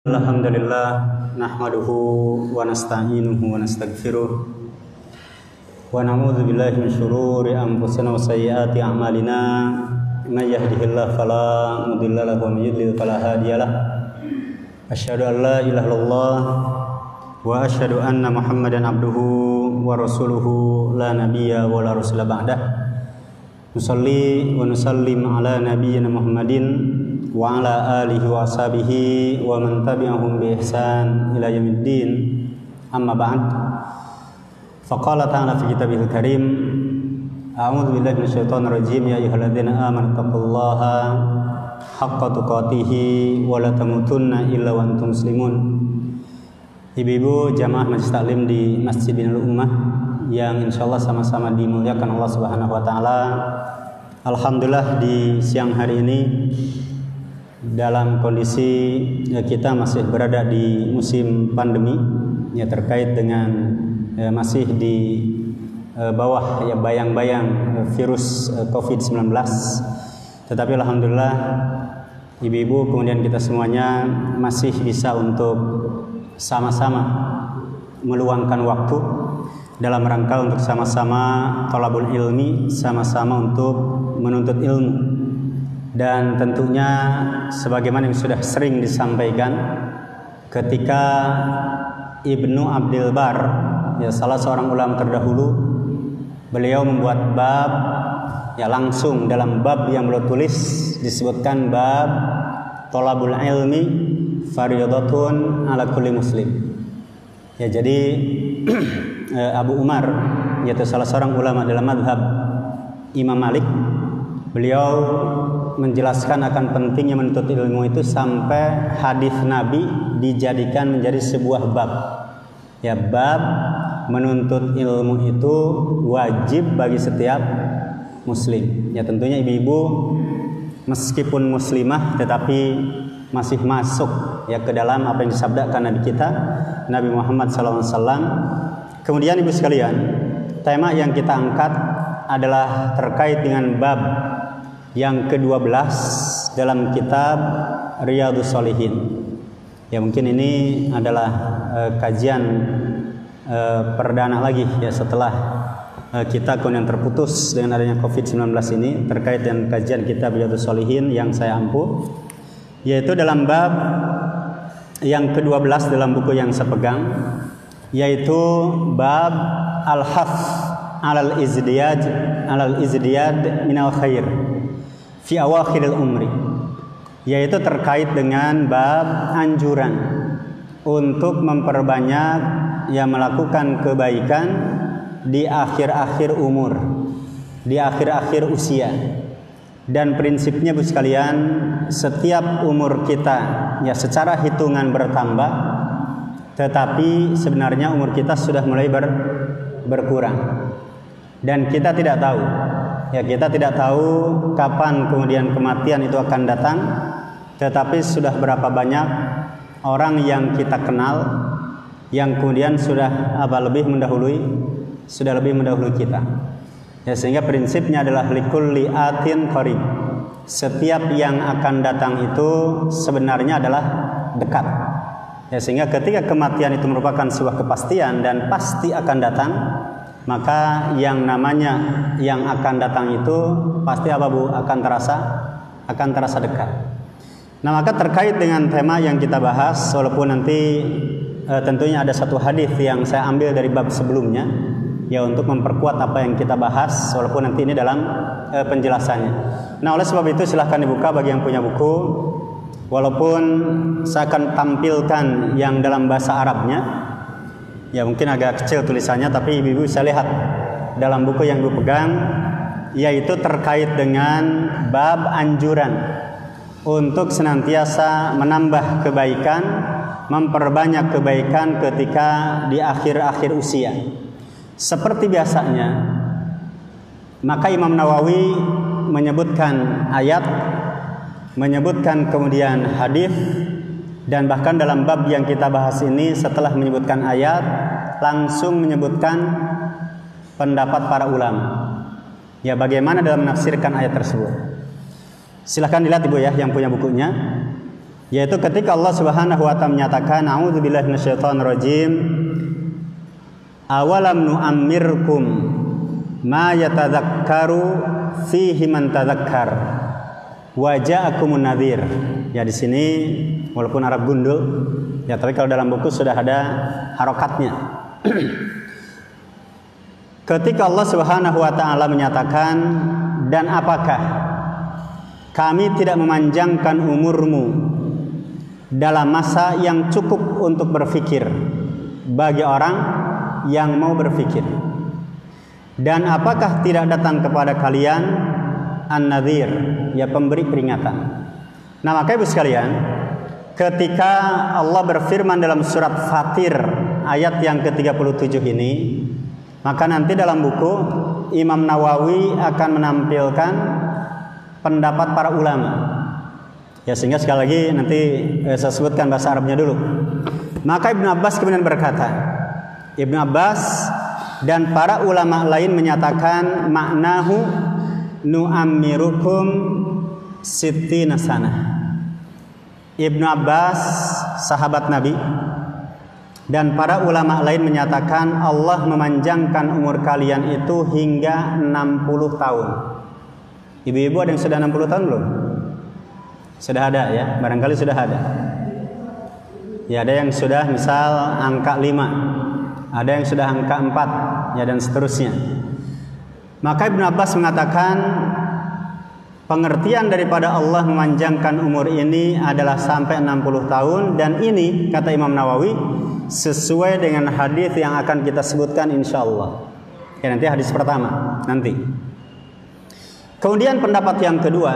Alhamdulillah nahmaduhu wa nasta'inuhu wa nastaghfiruh wa na'udzu billahi min syururi anfusina wa sayyiati a'malina may yahdihillahu fala mudilla lahu wa may yudlil fala hadiyalah asyhadu an la ilaha illallah wa asyhadu anna muhammadan abduhu wa rasuluhu la nabiyya wa la rasula ba'dah nusalli wa nusallim ala nabiyyina muhammadin wa ala alihi wa ashabihi wa man tabi'ahum bi ihsan ila yaumiddin amma ba'd faqala ta'ala fi kitabihil karim a'udzu billahi minasyaitonir rajim ya ayyuhalladzina amanu taqullaha haqqa tuqatih wa la tamutunna illa wa antum muslimun. Ibu-ibu jamaah Majelis Taklim di Masjid Binul Ummah yang insyaallah sama-sama dimuliakan Allah Subhanahu wa taala. Alhamdulillah di siang hari ini dalam kondisi kita masih berada di musim pandemi ya, terkait dengan masih di bawah ya bayang-bayang virus COVID-19. Tetapi alhamdulillah ibu-ibu kemudian kita semuanya masih bisa untuk sama-sama meluangkan waktu dalam rangka untuk sama-sama thalabul ilmi, sama-sama untuk menuntut ilmu. Dan tentunya sebagaimana yang sudah sering disampaikan ketika Ibnu Abdul Bar ya salah seorang ulama terdahulu, beliau membuat bab ya langsung dalam bab yang beliau tulis disebutkan bab thalabul ilmi fardhatun ala kulli muslim. Ya jadi Abu Umar yaitu salah seorang ulama dalam mazhab Imam Malik, beliau menjelaskan akan pentingnya menuntut ilmu itu sampai hadis Nabi dijadikan menjadi sebuah bab. Ya, bab menuntut ilmu itu wajib bagi setiap muslim. Ya, tentunya ibu-ibu meskipun muslimah tetapi masih masuk ya ke dalam apa yang disabdakan Nabi kita Nabi Muhammad SAW. Kemudian ibu sekalian, tema yang kita angkat adalah terkait dengan bab yang ke-12 dalam kitab Riyadhus Shalihin. Ya mungkin ini adalah kajian perdana lagi ya setelah kita kemudian terputus dengan adanya COVID-19 ini terkait dengan kajian kitab Riyadhus Shalihin yang saya ampuh, yaitu dalam bab yang ke-12 dalam buku yang saya pegang, yaitu bab al-haf alal izdiyad minal khair fi awakhiril umri, yaitu terkait dengan bab anjuran untuk memperbanyak yang melakukan kebaikan di akhir-akhir umur, di akhir-akhir usia. Dan prinsipnya Bu sekalian, setiap umur kita ya secara hitungan bertambah, tetapi sebenarnya umur kita sudah mulai berkurang. Dan kita tidak tahu ya, kita tidak tahu kapan kemudian kematian itu akan datang, tetapi sudah berapa banyak orang yang kita kenal yang kemudian sudah lebih mendahului kita. Ya, sehingga prinsipnya adalah likulli atin qarib. Setiap yang akan datang itu sebenarnya adalah dekat. Ya, sehingga ketika kematian itu merupakan sebuah kepastian dan pasti akan datang, maka yang namanya yang akan datang itu pasti akan terasa dekat. Nah, maka terkait dengan tema yang kita bahas, walaupun nanti tentunya ada satu hadis yang saya ambil dari bab sebelumnya ya untuk memperkuat apa yang kita bahas, walaupun nanti ini dalam penjelasannya. Nah, oleh sebab itu silahkan dibuka bagi yang punya buku, walaupun saya akan tampilkan yang dalam bahasa Arabnya. Ya mungkin agak kecil tulisannya, tapi ibu-ibu bisa lihat dalam buku yang ibu pegang, yaitu terkait dengan bab anjuran untuk senantiasa menambah kebaikan, memperbanyak kebaikan ketika di akhir-akhir usia. Seperti biasanya, maka Imam Nawawi menyebutkan ayat, menyebutkan kemudian hadis, dan bahkan dalam bab yang kita bahas ini setelah menyebutkan ayat langsung menyebutkan pendapat para ulama. Ya bagaimana dalam menafsirkan ayat tersebut. Silahkan dilihat ibu ya yang punya bukunya. Yaitu ketika Allah Subhanahu wa taala menyatakan a'udzubillahi minasyaitonir rajim, awalam nu'ammirkum ma yatadzakkaru fihi man tadzakkar wa ja'akumun nadhir. Ya di sini walaupun Arab gundul ya, tapi kalau dalam buku sudah ada harokatnya. Ketika Allah Subhanahu wa taala menyatakan, dan apakah kami tidak memanjangkan umurmu dalam masa yang cukup untuk berfikir bagi orang yang mau berfikir, dan apakah tidak datang kepada kalian an-nadhir, ya pemberi peringatan. Nah maka ibu sekalian, ketika Allah berfirman dalam surat Fatir ayat yang ke-37 ini, maka nanti dalam buku Imam Nawawi akan menampilkan pendapat para ulama. Ya sehingga sekali lagi nanti saya sebutkan bahasa Arabnya dulu. Maka Ibnu Abbas kemudian berkata, Ibnu Abbas dan para ulama lain menyatakan maknahu nu'ammirukum sittina sanah. Ibnu Abbas sahabat Nabi dan para ulama lain menyatakan Allah memanjangkan umur kalian itu hingga 60 tahun. Ibu-ibu ada yang sudah 60 tahun belum? Sudah ada ya, barangkali sudah ada. Ya ada yang sudah misal angka 5, ada yang sudah angka 4, ya dan seterusnya. Maka Ibnu Abbas mengatakan pengertian daripada Allah memanjangkan umur ini adalah sampai 60 tahun, dan ini kata Imam Nawawi sesuai dengan hadis yang akan kita sebutkan insyaallah. Ya nanti hadis pertama nanti. Kemudian pendapat yang kedua,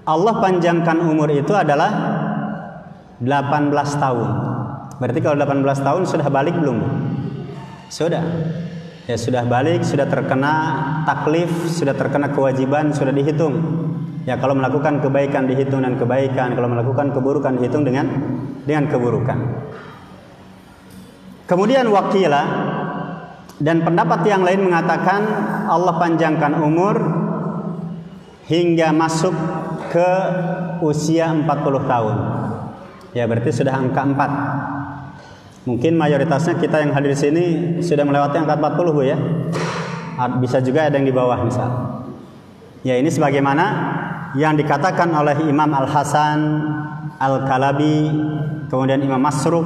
Allah panjangkan umur itu adalah 18 tahun. Berarti kalau 18 tahun sudah balik belum? Sudah. Ya sudah balik, sudah terkena taklif, sudah terkena kewajiban, sudah dihitung. Ya kalau melakukan kebaikan dihitung dengan kebaikan, kalau melakukan keburukan dihitung dengan keburukan. Kemudian wakilah dan pendapat yang lain mengatakan Allah panjangkan umur hingga masuk ke usia 40 tahun. Ya berarti sudah angka 4. Mungkin mayoritasnya kita yang hadir di sini sudah melewati angka 40 Bu ya. Bisa juga ada yang di bawah misal. Ya ini sebagaimana yang dikatakan oleh Imam Al-Hasan Al-Kalabi, kemudian Imam Masruq.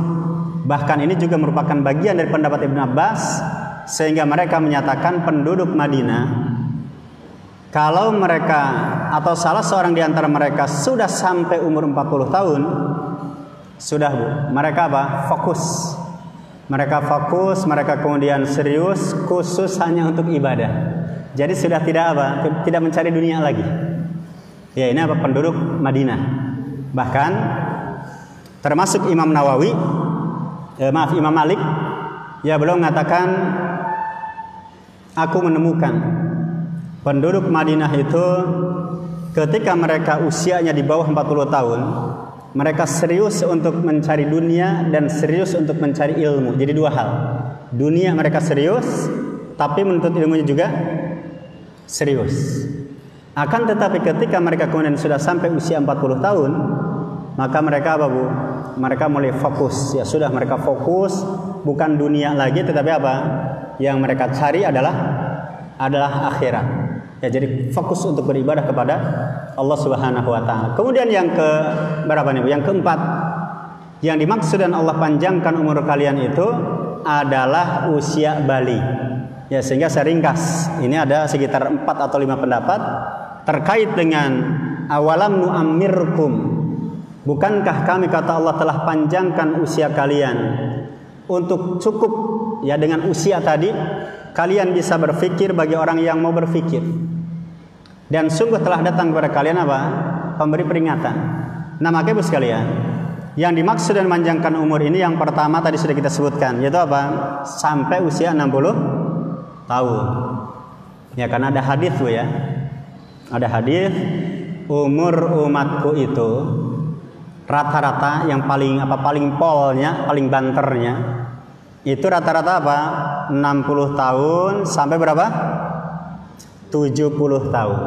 Bahkan ini juga merupakan bagian dari pendapat Ibnu Abbas, sehingga mereka menyatakan penduduk Madinah kalau mereka atau salah seorang di antara mereka sudah sampai umur 40 tahun, sudah Bu, mereka apa? Fokus. Mereka fokus, mereka kemudian serius khusus hanya untuk ibadah. Jadi sudah tidak apa? Tidak mencari dunia lagi. Ya ini apa? Penduduk Madinah. Bahkan termasuk Imam Nawawi, Imam Malik, ya beliau mengatakan, aku menemukan penduduk Madinah itu ketika mereka usianya di bawah 40 tahun, mereka serius untuk mencari dunia dan serius untuk mencari ilmu. Jadi dua hal. Dunia mereka serius, tapi menuntut ilmunya juga serius. Akan tetapi ketika mereka kemudian sudah sampai usia 40 tahun, maka mereka apa Bu? Mereka mulai fokus. Ya sudah mereka fokus, bukan dunia lagi, tetapi apa? Yang mereka cari adalah akhirat. Ya jadi fokus untuk beribadah kepada Allah Subhanahu wa taala. Kemudian yang ke berapa nih Bu? Yang keempat, yang dimaksud dan Allah panjangkan umur kalian itu adalah usia bali. Ya sehingga saya ringkas. Ini ada sekitar 4 atau 5 pendapat terkait dengan awalam nu'ammirkum. Bukankah kami kata Allah telah panjangkan usia kalian untuk cukup ya dengan usia tadi kalian bisa berfikir bagi orang yang mau berfikir. Dan sungguh telah datang kepada kalian apa? Pemberi peringatan. Nah maka Ibu sekalian, yang dimaksud dan memanjangkan umur ini yang pertama tadi sudah kita sebutkan, yaitu apa? Sampai usia 60 tahun. Ya karena ada hadis Bu ya. Ada hadis umur umatku itu rata-rata yang paling polnya, paling banternya itu rata-rata apa? 60 tahun sampai berapa? 70 tahun.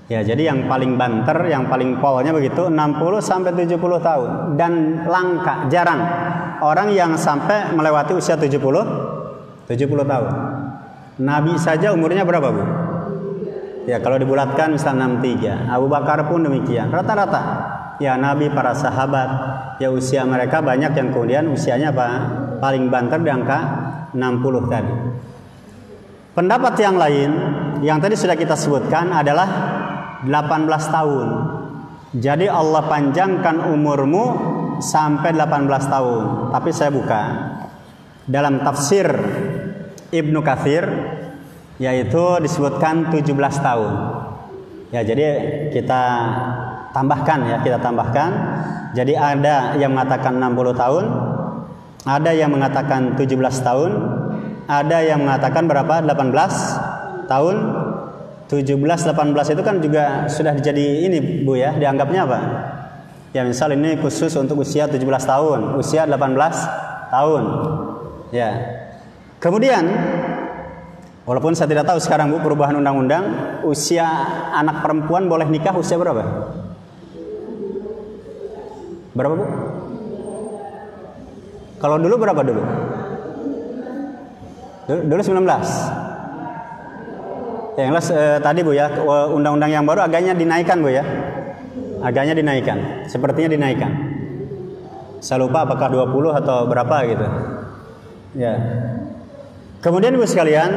Ya, jadi yang paling banter, yang paling polnya begitu 60 sampai 70 tahun, dan langka, jarang orang yang sampai melewati usia 70 tahun. Nabi saja umurnya berapa, Bu? Ya, kalau dibulatkan misalnya 63. Abu Bakar pun demikian. Rata-rata ya Nabi, para sahabat, ya usia mereka banyak yang kemudian usianya apa? Paling banter di angka 60 tadi. Pendapat yang lain yang tadi sudah kita sebutkan adalah 18 tahun. Jadi Allah panjangkan umurmu sampai 18 tahun. Tapi saya buka dalam tafsir Ibnu Katsir, yaitu disebutkan 17 tahun. Ya, jadi kita tambahkan. Jadi ada yang mengatakan 60 tahun, ada yang mengatakan 17 tahun, ada yang mengatakan berapa? 18 tahun. 17-18 itu kan juga sudah jadi ini, Bu, ya, dianggapnya apa? Ya, misal ini khusus untuk usia 17 tahun, usia 18 tahun. Ya. Kemudian walaupun saya tidak tahu sekarang, Bu, perubahan undang-undang, usia anak perempuan boleh nikah usia berapa? Berapa, Bu? Kalau dulu berapa dulu? Dulu 19. Yang jelas tadi, Bu, ya, undang-undang yang baru agaknya dinaikkan, Bu, ya. Agaknya dinaikkan. Sepertinya dinaikkan. Saya lupa apakah 20 atau berapa gitu. Ya. Kemudian, Bu sekalian,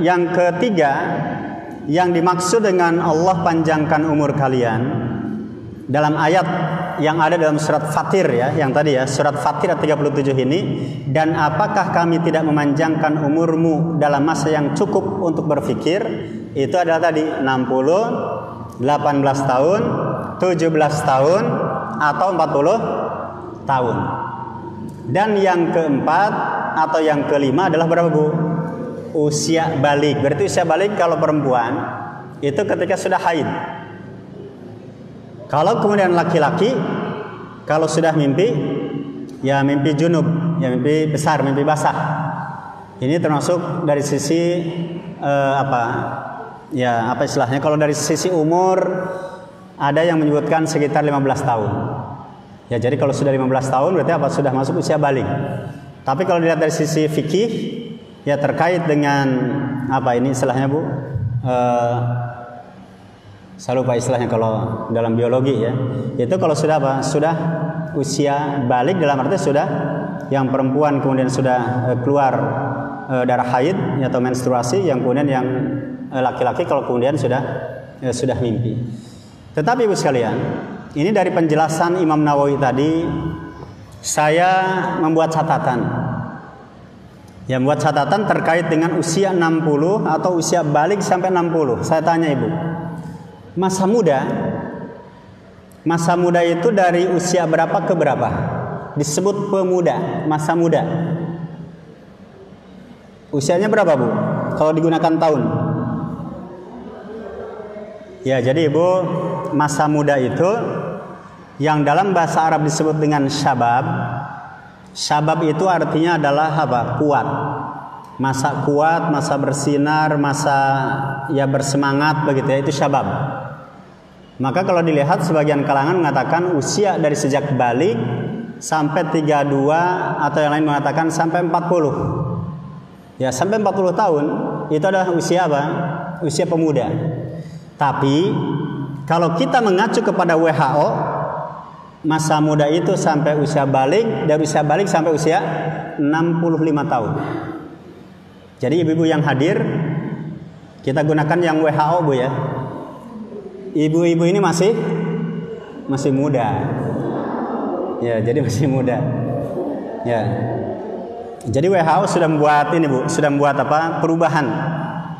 yang ketiga yang dimaksud dengan Allah panjangkan umur kalian dalam ayat yang ada dalam surat Fatir, ya, yang tadi, ya, surat Fatir 37 ini, dan apakah kami tidak memanjangkan umurmu dalam masa yang cukup untuk berpikir, itu adalah tadi 60, 18 tahun, 17 tahun, atau 40 tahun. Dan yang keempat atau yang kelima adalah berapa, Bu? Usia balik. Berarti usia balik kalau perempuan itu ketika sudah haid. Kalau kemudian laki-laki, kalau sudah mimpi, ya mimpi junub, ya mimpi besar, mimpi basah. Ini termasuk dari sisi apa istilahnya? Kalau dari sisi umur ada yang menyebutkan sekitar 15 tahun. Ya, jadi kalau sudah 15 tahun berarti apa? Sudah masuk usia balik. Tapi kalau dilihat dari sisi fikih, ya terkait dengan apa ini istilahnya, Bu? Saya lupa istilahnya kalau dalam biologi, ya. Itu kalau sudah apa? Sudah usia balik, dalam arti sudah yang perempuan kemudian sudah keluar darah haid atau menstruasi, yang kemudian yang laki-laki kalau kemudian sudah mimpi. Tetapi, Ibu sekalian, ini dari penjelasan Imam Nawawi tadi saya membuat catatan. Ya, membuat catatan terkait dengan usia 60 atau usia balik sampai 60. Saya tanya, Ibu, masa muda itu dari usia berapa ke berapa? Disebut pemuda, masa muda. Usianya berapa, Bu? Kalau digunakan tahun. Ya, jadi, Ibu, masa muda itu yang dalam bahasa Arab disebut dengan syabab. Syabab itu artinya adalah apa? Kuat. Masa kuat, masa bersinar, masa ya bersemangat begitu, ya, itu syabab. Maka kalau dilihat sebagian kalangan mengatakan usia dari sejak balik sampai 32, atau yang lain mengatakan sampai 40. Ya, sampai 40 tahun itu adalah usia apa? Usia pemuda. Tapi kalau kita mengacu kepada WHO, masa muda itu sampai usia balik, dari usia balik sampai usia 65 tahun. Jadi ibu-ibu yang hadir, kita gunakan yang WHO, Bu, ya. Ibu-ibu ini masih muda. Ya, jadi masih muda. Ya. Jadi WHO sudah membuat ini, Bu, sudah membuat apa? Perubahan.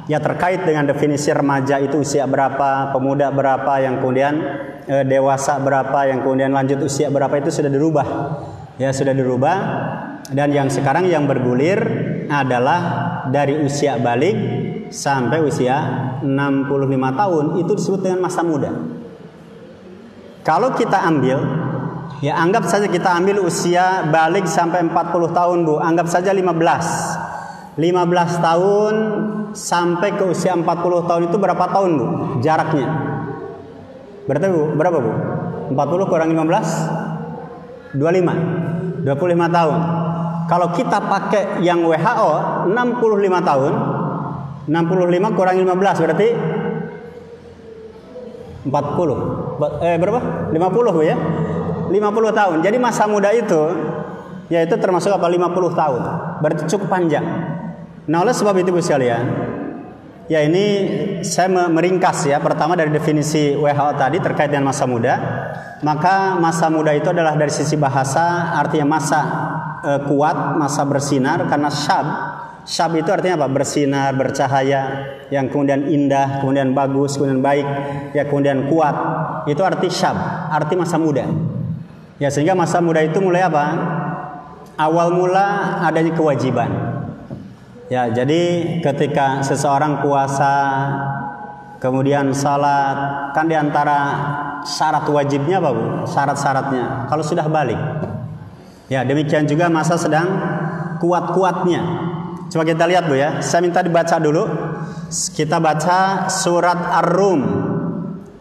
Ya, terkait dengan definisi remaja itu usia berapa, pemuda berapa, yang kemudian dewasa berapa, yang kemudian lanjut usia berapa, itu sudah dirubah. Ya, sudah dirubah. Dan yang sekarang yang bergulir adalah dari usia balik sampai usia 65 tahun, itu disebut dengan masa muda. Kalau kita ambil, ya anggap saja kita ambil usia balik sampai 40 tahun, Bu. Anggap saja 15 tahun sampai ke usia 40 tahun itu berapa tahun, Bu? Jaraknya. Berarti Bu, berapa Bu? 40 kurang 15? 25 tahun. Kalau kita pakai yang WHO 65 tahun, 65 kurang 15 berarti 40. Berapa? 50 Bu ya? 50 tahun. Jadi masa muda itu yaitu termasuk apa? 50 tahun. Berarti cukup panjang. Nah, oleh sebab itu Bu sekalian, ya ini saya meringkas ya. Pertama dari definisi WHO tadi terkait dengan masa muda. Maka masa muda itu adalah dari sisi bahasa artinya masa kuat, masa bersinar, karena syab itu artinya apa? Bersinar, bercahaya, yang kemudian indah, kemudian bagus, kemudian baik, ya kemudian kuat. Itu arti syab, arti masa muda. Ya sehingga masa muda itu mulai apa? Awal mula adanya kewajiban. Ya, jadi ketika seseorang puasa, kemudian salat, kan diantara syarat wajibnya apa Bu? Syarat-syaratnya. Kalau sudah balik, ya demikian juga masa sedang kuat-kuatnya. Coba kita lihat Bu ya. Saya minta dibaca dulu. Kita baca surat Ar-Rum,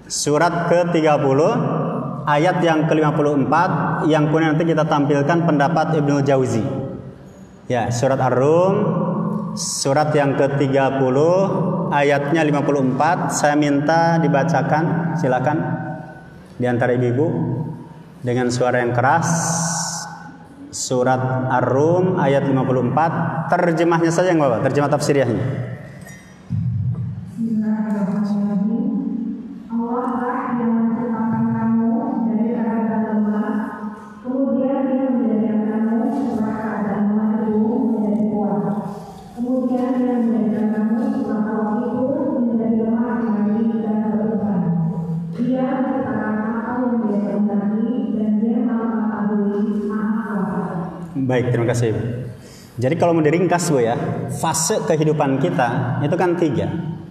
surat ke-30, ayat yang ke-54, yang kemudian nanti kita tampilkan pendapat Ibnu Jauzi. Ya, surat Ar-Rum, surat yang ke-30, ayatnya 54. Saya minta dibacakan, silakan di antara ibu-ibu dengan suara yang keras. Surat Ar-Rum ayat 54. Terjemahnya saja yang Bapak, terjemah tafsiriyahnya. Allah lah yang menciptakan kamu dari keadaan lemah, kemudian Dia menjadikan kamu setelah keadaan lemah itu menjadi kuat. Kemudian Dia menjadikan kamu setelah kuat itu menjadi lemah kembali dan berubah. Dia menciptakan apa yang Dia kehendaki dan Dia maha mengetahui, maha kuasa. Baik, terima kasih Ibu. Jadi kalau mau diringkas Bu ya, fase kehidupan kita itu kan 3.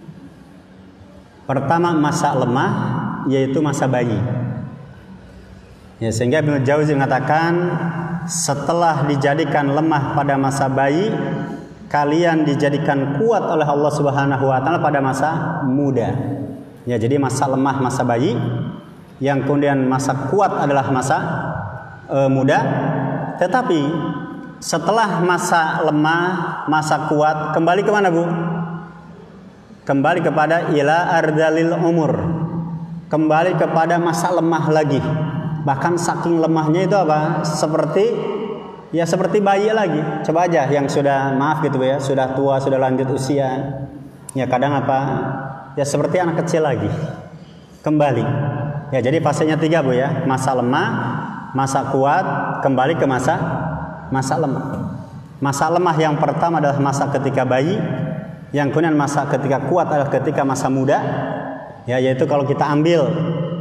Pertama masa lemah, yaitu masa bayi. Ya, sehingga Ibnu Jauzi mengatakan setelah dijadikan lemah pada masa bayi, kalian dijadikan kuat oleh Allah Subhanahu wa taala pada masa muda. Ya, jadi masa lemah masa bayi, yang kemudian masa kuat adalah masa muda. Tetapi setelah masa lemah, masa kuat, kembali ke mana Bu? Kembali kepada ila ardalil umur. Kembali kepada masa lemah lagi. Bahkan saking lemahnya itu apa? Seperti bayi lagi. Coba aja yang sudah maaf gitu ya, sudah tua, sudah lanjut usia. Ya kadang apa? Ya seperti anak kecil lagi. Kembali. Ya jadi fasenya 3 Bu ya. Masa lemah, masa kuat, kembali ke masa lemah. Masa lemah yang pertama adalah masa ketika bayi. Yang kemudian masa ketika kuat adalah ketika masa muda. Ya, yaitu kalau kita ambil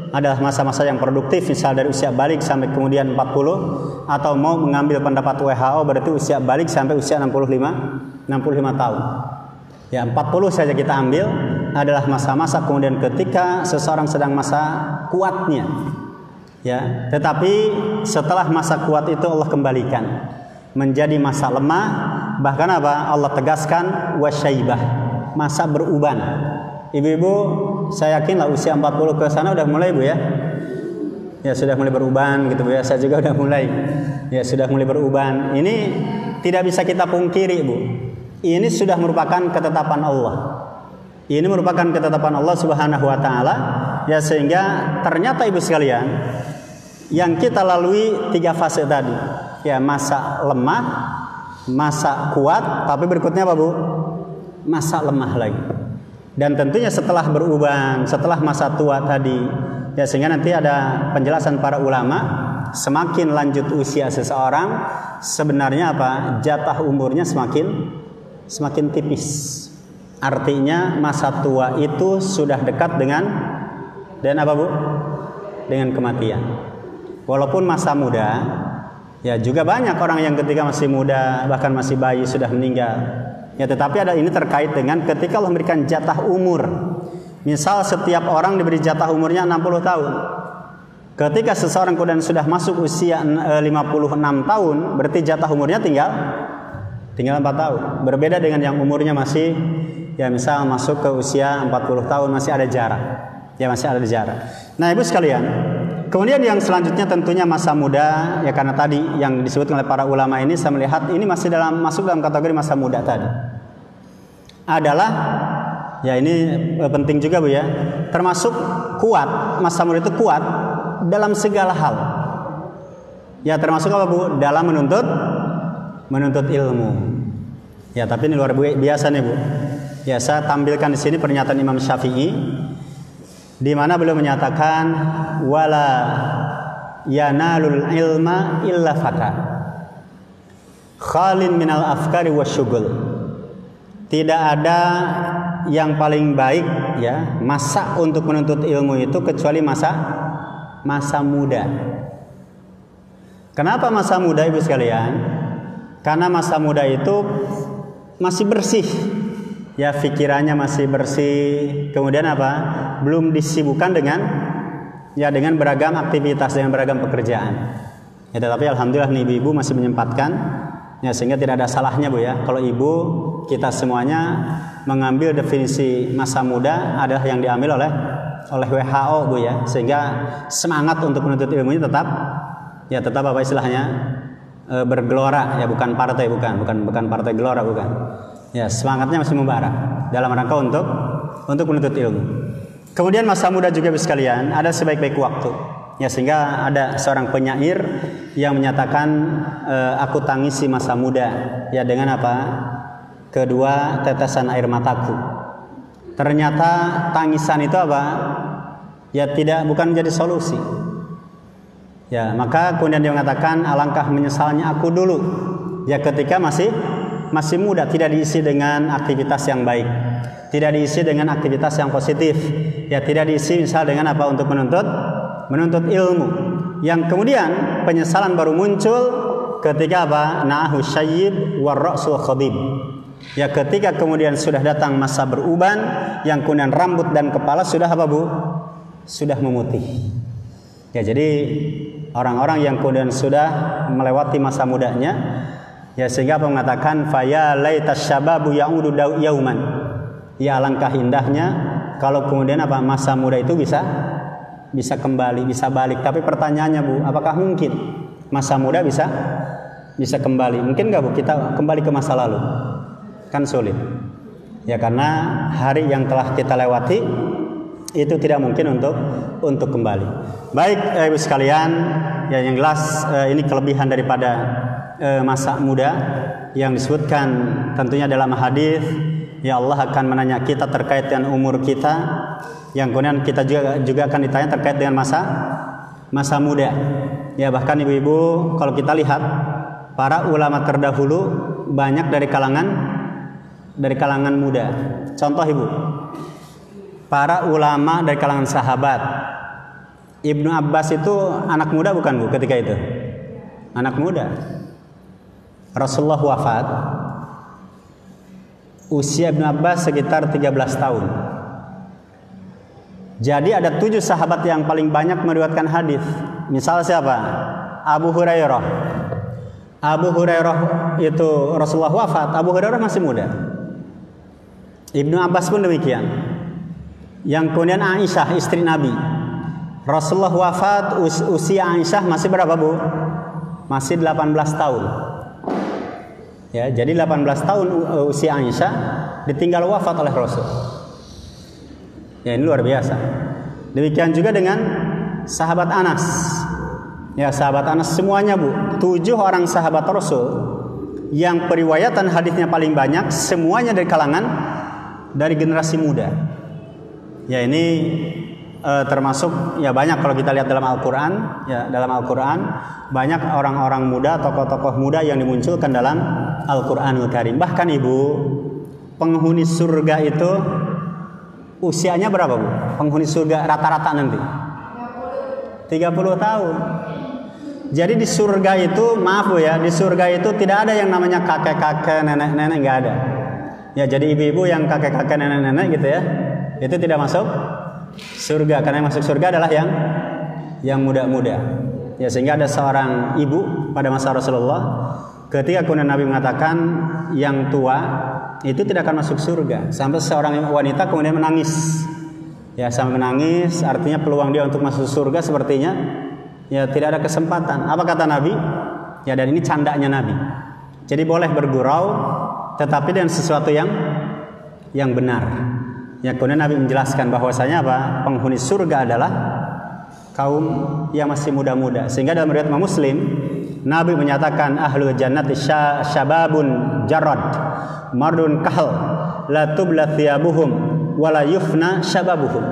adalah masa-masa yang produktif, misal dari usia balik sampai kemudian 40, atau mau mengambil pendapat WHO berarti usia balik sampai usia 65 tahun. Ya, 40 saja kita ambil adalah masa-masa kemudian ketika seseorang sedang masa kuatnya. Ya, tetapi setelah masa kuat itu Allah kembalikan menjadi masa lemah, bahkan apa? Allah tegaskan wasyaibah, masa beruban. Ibu-ibu, saya yakin lah usia 40 ke sana udah mulai Bu ya. Ya sudah mulai beruban gitu Bu ya. Saya juga udah mulai. Ya sudah mulai beruban. Ini tidak bisa kita pungkiri Bu. Ini sudah merupakan ketetapan Allah. Ini merupakan ketetapan Allah Subhanahu wa taala. Ya sehingga ternyata Ibu sekalian, yang kita lalui 3 fase tadi. Ya masa lemah, masa kuat, tapi berikutnya apa Bu? Masa lemah lagi. Dan tentunya setelah beruban, setelah masa tua tadi, ya sehingga nanti ada penjelasan para ulama, semakin lanjut usia seseorang, sebenarnya apa? Jatah umurnya semakin tipis. Artinya masa tua itu sudah dekat dengan apa Bu? Dengan kematian. Walaupun masa muda, ya juga banyak orang yang ketika masih muda bahkan masih bayi sudah meninggal. Ya tetapi ada ini terkait dengan ketika Allah memberikan jatah umur. Misal setiap orang diberi jatah umurnya 60 tahun. Ketika seseorang kemudian sudah masuk usia 56 tahun, berarti jatah umurnya tinggal 4 tahun. Berbeda dengan yang umurnya masih ya misal masuk ke usia 40 tahun masih ada jarak. Ya masih ada jarak. Nah, Ibu sekalian, kemudian yang selanjutnya tentunya masa muda, ya karena tadi yang disebutkan oleh para ulama ini saya melihat ini masuk dalam kategori masa muda tadi. Adalah ya ini penting juga Bu ya. Termasuk kuat, masa muda itu kuat dalam segala hal. Ya termasuk apa Bu? Dalam menuntut ilmu. Ya tapi ini luar biasa nih Bu. Ya saya tampilkan di sini pernyataan Imam Syafi'i di mana beliau menyatakan wala yanalul ilma illa fata khalin minal afkari wasyugul. Tidak ada yang paling baik ya masa untuk menuntut ilmu itu kecuali masa muda. Kenapa masa muda Ibu sekalian? Karena masa muda itu masih bersih. Ya pikirannya masih bersih, kemudian apa? Belum disibukkan dengan beragam aktivitas, dengan beragam pekerjaan. Ya, tetapi alhamdulillah nih ibu masih menyempatkan, ya sehingga tidak ada salahnya Bu ya. Kalau ibu kita semuanya mengambil definisi masa muda adalah yang diambil oleh WHO Bu ya, sehingga semangat untuk menuntut ilmunya tetap apa istilahnya bergelora ya, bukan partai bukan partai gelora bukan. Ya, semangatnya masih membara dalam rangka untuk menuntut ilmu. Kemudian masa muda juga sekalian ada sebaik-baik waktu. Ya, sehingga ada seorang penyair yang menyatakan aku tangisi masa muda ya dengan apa? Kedua tetesan air mataku. Ternyata tangisan itu apa? Ya bukan menjadi solusi. Ya, maka kemudian dia mengatakan alangkah menyesalnya aku dulu ya ketika masih muda, tidak diisi dengan aktivitas yang baik, tidak diisi dengan aktivitas yang positif, ya tidak diisi misal dengan apa untuk menuntut ilmu, yang kemudian penyesalan baru muncul ketika apa na'ahu syayyib warra'sul khadib, ya ketika kemudian sudah datang masa beruban, yang kemudian rambut dan kepala sudah apa Bu? Sudah memutih. Ya jadi orang-orang yang kemudian sudah melewati masa mudanya, ya sehingga apa mengatakan faya laitas syababu yaudu yauman. Ya alangkah indahnya kalau kemudian apa masa muda itu bisa kembali, bisa balik. Tapi pertanyaannya Bu, apakah mungkin masa muda bisa kembali? Mungkin enggak Bu kita kembali ke masa lalu? Kan sulit. Ya karena hari yang telah kita lewati itu tidak mungkin untuk kembali. Baik Ibu sekalian, ya yang jelas ini kelebihan daripada masa muda yang disebutkan tentunya dalam hadis, ya Allah akan menanya kita terkait dengan umur kita, yang kemudian kita juga akan ditanya terkait dengan masa muda. Ya bahkan ibu-ibu kalau kita lihat para ulama terdahulu banyak dari kalangan muda. Contoh ibu, para ulama dari kalangan sahabat. Ibnu Abbas itu anak muda bukan Bu ketika itu? Anak muda. Rasulullah wafat, usia Ibnu Abbas sekitar 13 tahun. Jadi ada 7 sahabat yang paling banyak meriwayatkan hadis. Misal siapa? Abu Hurairah. Abu Hurairah itu Rasulullah wafat, Abu Hurairah masih muda. Ibnu Abbas pun demikian. Yang kemudian Aisyah istri Nabi, Rasulullah wafat usia Aisyah masih berapa Bu? Masih 18 tahun. Ya, jadi 18 tahun usia Aisyah ditinggal wafat oleh Rasul. Ya ini luar biasa. Demikian juga dengan sahabat Anas. Ya sahabat Anas semuanya Bu, 7 orang sahabat Rasul yang periwayatan hadisnya paling banyak, semuanya dari generasi muda. Ya ini termasuk ya banyak kalau kita lihat dalam Al-Quran, ya dalam Al-Quran banyak orang-orang muda, tokoh-tokoh muda yang dimunculkan dalam Al-Quranul Karim. Bahkan ibu, penghuni surga itu usianya berapa Bu? Penghuni surga rata-rata nanti 30 tahun. Jadi di surga itu, maaf Bu ya, di surga itu tidak ada yang namanya kakek-kakek, nenek-nenek, nggak ada. Ya jadi ibu-ibu yang kakek-kakek, nenek-nenek gitu ya, itu tidak masuk surga, karena yang masuk surga adalah yang muda-muda. Ya sehingga ada seorang ibu pada masa Rasulullah, ketika kemudian Nabi mengatakan yang tua itu tidak akan masuk surga, sampai seorang wanita kemudian menangis. Ya, sampai menangis, artinya peluang dia untuk masuk surga sepertinya ya tidak ada kesempatan. Apa kata Nabi? Ya, dan ini candanya Nabi. Jadi boleh bergurau, tetapi dengan sesuatu yang benar. Ya, kemudian Nabi menjelaskan bahwasanya apa? Penghuni surga adalah kaum yang masih muda-muda. Sehingga dalam riwayat Muslim, Nabi menyatakan ahlul jannati syababun jarad mardun kahal la tubla thiyabuhum wala yufna syababuhum.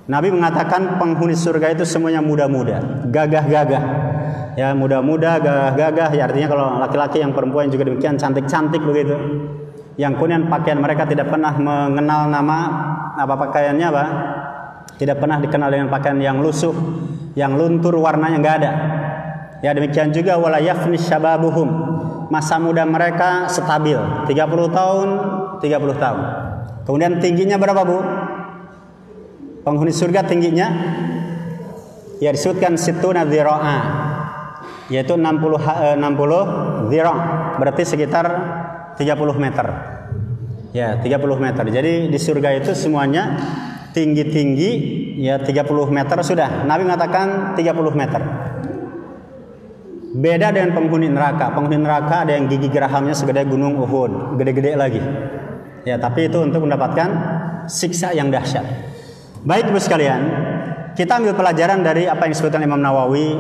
Nabi mengatakan penghuni surga itu semuanya muda-muda, gagah-gagah. Ya, muda-muda, gagah-gagah, ya artinya kalau laki-laki yang perempuan juga demikian cantik-cantik begitu. Yang kemudian pakaian mereka tidak pernah mengenal nama apa pakaiannya, apa? Tidak pernah dikenal dengan pakaian yang lusuh, yang luntur, warnanya enggak ada. Ya, demikian juga wala yafni syababuhum. Masa muda mereka stabil, 30 tahun, 30 tahun. Kemudian tingginya berapa, Bu? Penghuni surga tingginya ya disebutkan situna dhira'a, yaitu 60 dhira', berarti sekitar 30 meter. Ya, 30 meter. Jadi di surga itu semuanya tinggi-tinggi ya 30 meter sudah. Nabi mengatakan 30 meter. Beda dengan penghuni neraka. Penghuni neraka ada yang gigi gerahamnya segede gunung Uhud, gede-gede lagi. Ya, tapi itu untuk mendapatkan siksa yang dahsyat. Baik Ibu sekalian, kita ambil pelajaran dari apa yang disebutkan Imam Nawawi.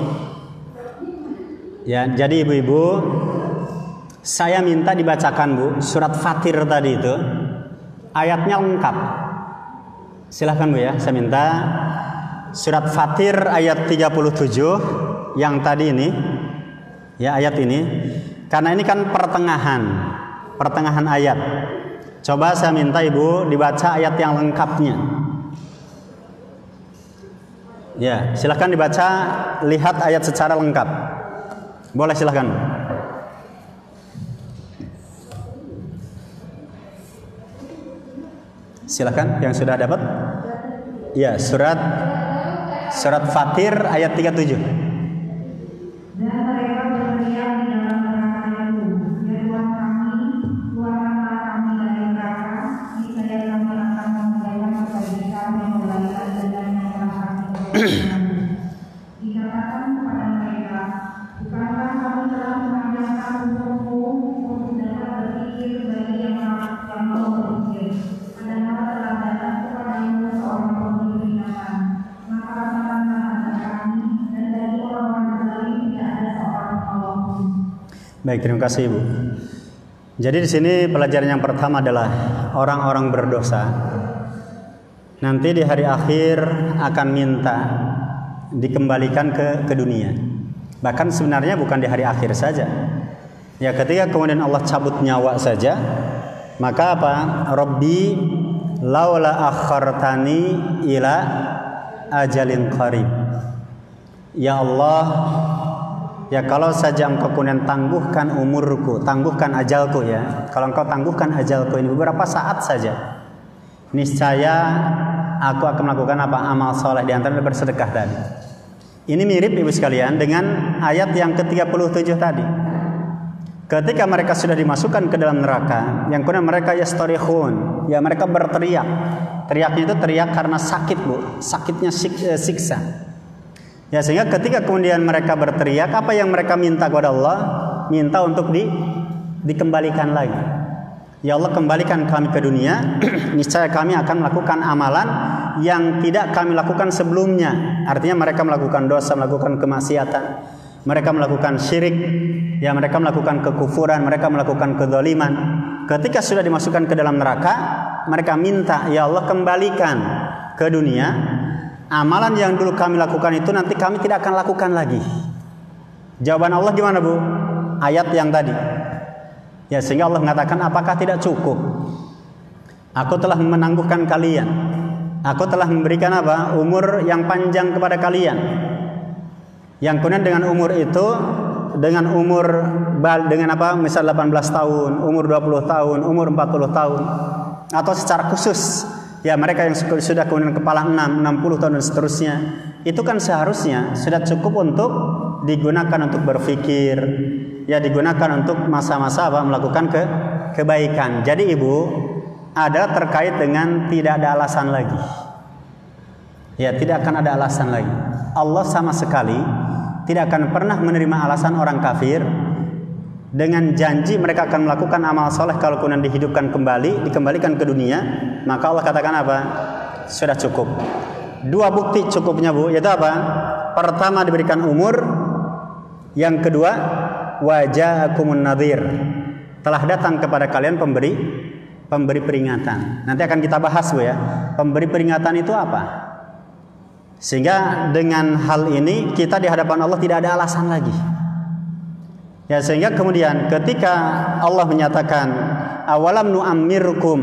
Ya, jadi ibu-ibu, saya minta dibacakan Bu surat Fatir tadi itu, ayatnya lengkap. Silahkan Bu ya, saya minta surat Fatir ayat 37 yang tadi ini. Ya, ayat ini, karena ini kan pertengahan ayat. Coba saya minta Ibu dibaca ayat yang lengkapnya. Ya, silahkan dibaca, lihat ayat secara lengkap. Boleh, silahkan. Silahkan yang sudah dapat. Ya, surat Fatir ayat 37. Dikatakan kepada mereka, bukankah kami telah memanjangkan umurmu untuk dapat berpikir bagi yang mau berpikir? Padahal telah datang kepadamu seorang pemberi peringatan, maka rasakanlah azab kami, dan dari orang-orang zalim tidak ada seorang penolong. Baik, terima kasih Ibu. Jadi di sini pelajaran yang pertama adalah orang-orang berdosa nanti di hari akhir akan minta dikembalikan ke dunia. Bahkan sebenarnya bukan di hari akhir saja. Ya, ketika kemudian Allah cabut nyawa saja, maka apa? Rabbi laula akhartani ila ajalin qarib. Ya Allah, ya kalau saja Engkau kemudian tangguhkan umurku, tangguhkan ajalku ya. Kalau Engkau tangguhkan ajalku ini beberapa saat saja, niscaya aku akan melakukan apa? Amal soleh, di antaranya bersedekah tadi. Ini mirip Ibu sekalian dengan ayat yang ke-37 tadi. Ketika mereka sudah dimasukkan ke dalam neraka, yang kemudian mereka yastarihun, ya mereka berteriak. Teriaknya itu teriak karena sakit Bu, sakitnya siksa. Ya, sehingga ketika kemudian mereka berteriak, apa yang mereka minta kepada Allah? Minta untuk dikembalikan lagi. Ya Allah, kembalikan kami ke dunia, niscaya kami akan melakukan amalan yang tidak kami lakukan sebelumnya. Artinya mereka melakukan dosa, melakukan kemaksiatan, mereka melakukan syirik, ya mereka melakukan kekufuran, mereka melakukan kezaliman. Ketika sudah dimasukkan ke dalam neraka, mereka minta, ya Allah kembalikan ke dunia. Amalan yang dulu kami lakukan itu nanti kami tidak akan lakukan lagi. Jawaban Allah gimana Bu? Ayat yang tadi. Ya, sehingga Allah mengatakan, apakah tidak cukup? Aku telah menangguhkan kalian. Aku telah memberikan apa? Umur yang panjang kepada kalian. Yang kemudian dengan umur itu, dengan apa? Misal 18 tahun, umur 20 tahun, umur 40 tahun, atau secara khusus, ya mereka yang sudah kemudian kepala 6, 60 tahun dan seterusnya, itu kan seharusnya sudah cukup untuk digunakan untuk berpikir, ya digunakan untuk masa-masa apa? Melakukan kebaikan. Jadi Ibu, adalah terkait dengan tidak ada alasan lagi. Ya, tidak akan ada alasan lagi. Allah sama sekali tidak akan pernah menerima alasan orang kafir dengan janji mereka akan melakukan amal soleh kalau kemudian dihidupkan kembali, dikembalikan ke dunia. Maka Allah katakan apa? Sudah cukup. Dua bukti cukupnya, Bu, yaitu apa? Pertama, diberikan umur. Yang kedua, waja'akumun nadhir, telah datang kepada kalian pemberi peringatan. Nanti akan kita bahas, Bu, ya. Pemberi peringatan itu apa? Sehingga dengan hal ini kita di hadapan Allah tidak ada alasan lagi. Ya, sehingga kemudian ketika Allah menyatakan awalam nu'ammirkum,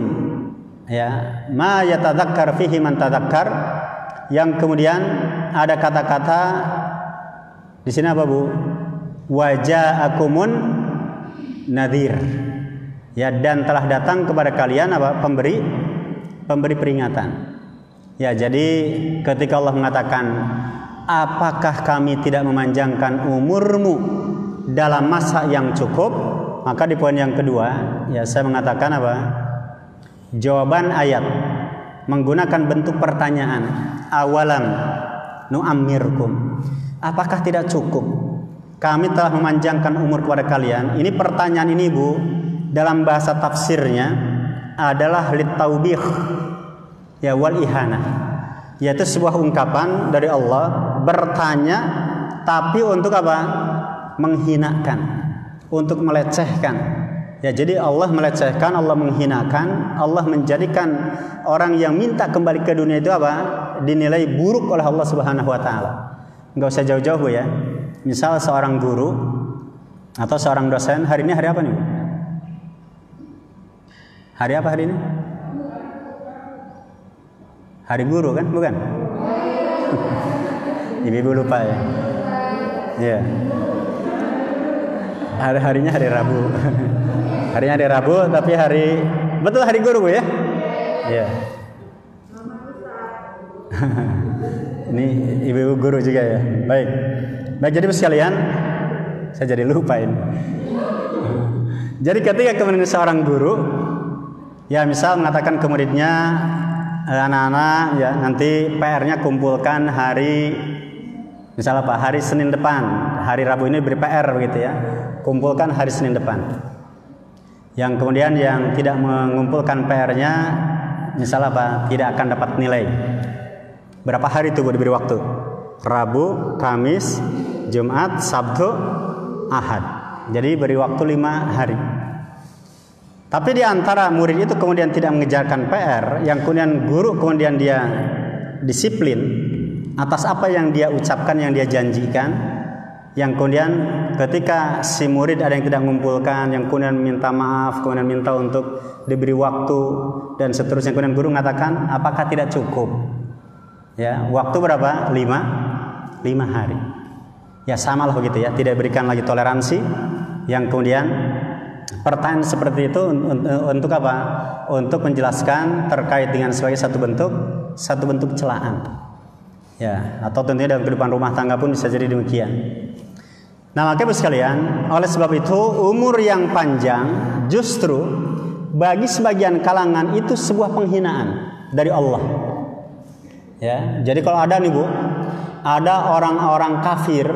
ya, ma yatadzakkar fihi man tadzakkar, yang kemudian ada kata-kata di sini apa, Bu? Waja'akumun nadhir. Ya, dan telah datang kepada kalian apa? Pemberi peringatan. Ya, jadi ketika Allah mengatakan, apakah kami tidak memanjangkan umurmu dalam masa yang cukup? Maka di poin yang kedua, ya, saya mengatakan apa? Jawaban ayat menggunakan bentuk pertanyaan. Awalam nu'ammirkum, apakah tidak cukup kami telah memanjangkan umur kepada kalian? Ini pertanyaan ini, Bu, dalam bahasa tafsirnya adalah litaubih, ya, wal ihana, yaitu sebuah ungkapan dari Allah bertanya tapi untuk apa? Menghinakan, untuk melecehkan. Ya, jadi Allah melecehkan, Allah menghinakan, Allah menjadikan orang yang minta kembali ke dunia itu apa? Dinilai buruk oleh Allah Subhanahu wa taala. Enggak usah jauh-jauh, ya. Misal seorang guru atau seorang dosen, hari ini hari apa nih? Hari apa hari ini? Hari guru kan? Bukan? Ibu-ibu lupa, ya. Iya. Harinya hari Rabu. Harinya hari Rabu, tapi betul hari guru, Bu, ya? Iya. Ini ibu-ibu guru juga, ya. Baik, jadi sekalian, saya jadi lupain. Jadi ketika kemudian seorang guru, ya, misal mengatakan ke muridnya, anak-anak, ya, nanti PR-nya kumpulkan misal apa? Hari Senin depan. Hari Rabu ini beri PR, begitu, ya. Kumpulkan hari Senin depan. Yang kemudian yang tidak mengumpulkan PR-nya, misal apa? Tidak akan dapat nilai. Berapa hari itu, Bu, diberi waktu? Rabu, Kamis, Jumat, Sabtu, Ahad. Jadi beri waktu 5 hari. Tapi di antara murid itu kemudian tidak mengejarkan PR, yang kemudian guru kemudian dia disiplin atas apa yang dia ucapkan, yang dia janjikan. Yang kemudian ketika si murid ada yang tidak mengumpulkan, yang kemudian minta maaf, kemudian minta untuk diberi waktu dan seterusnya, kemudian guru mengatakan, apakah tidak cukup? Ya, waktu berapa? 5 hari. Ya, samalah begitu, ya, tidak berikan lagi toleransi. Yang kemudian pertanyaan seperti itu untuk apa? Untuk menjelaskan terkait dengan sebagai satu bentuk celaan. Ya, atau tentunya dalam kehidupan rumah tangga pun bisa jadi demikian. Nah, maka sekalian, oleh sebab itu umur yang panjang justru bagi sebagian kalangan itu sebuah penghinaan dari Allah. Ya, jadi kalau ada nih, Bu, ada orang-orang kafir,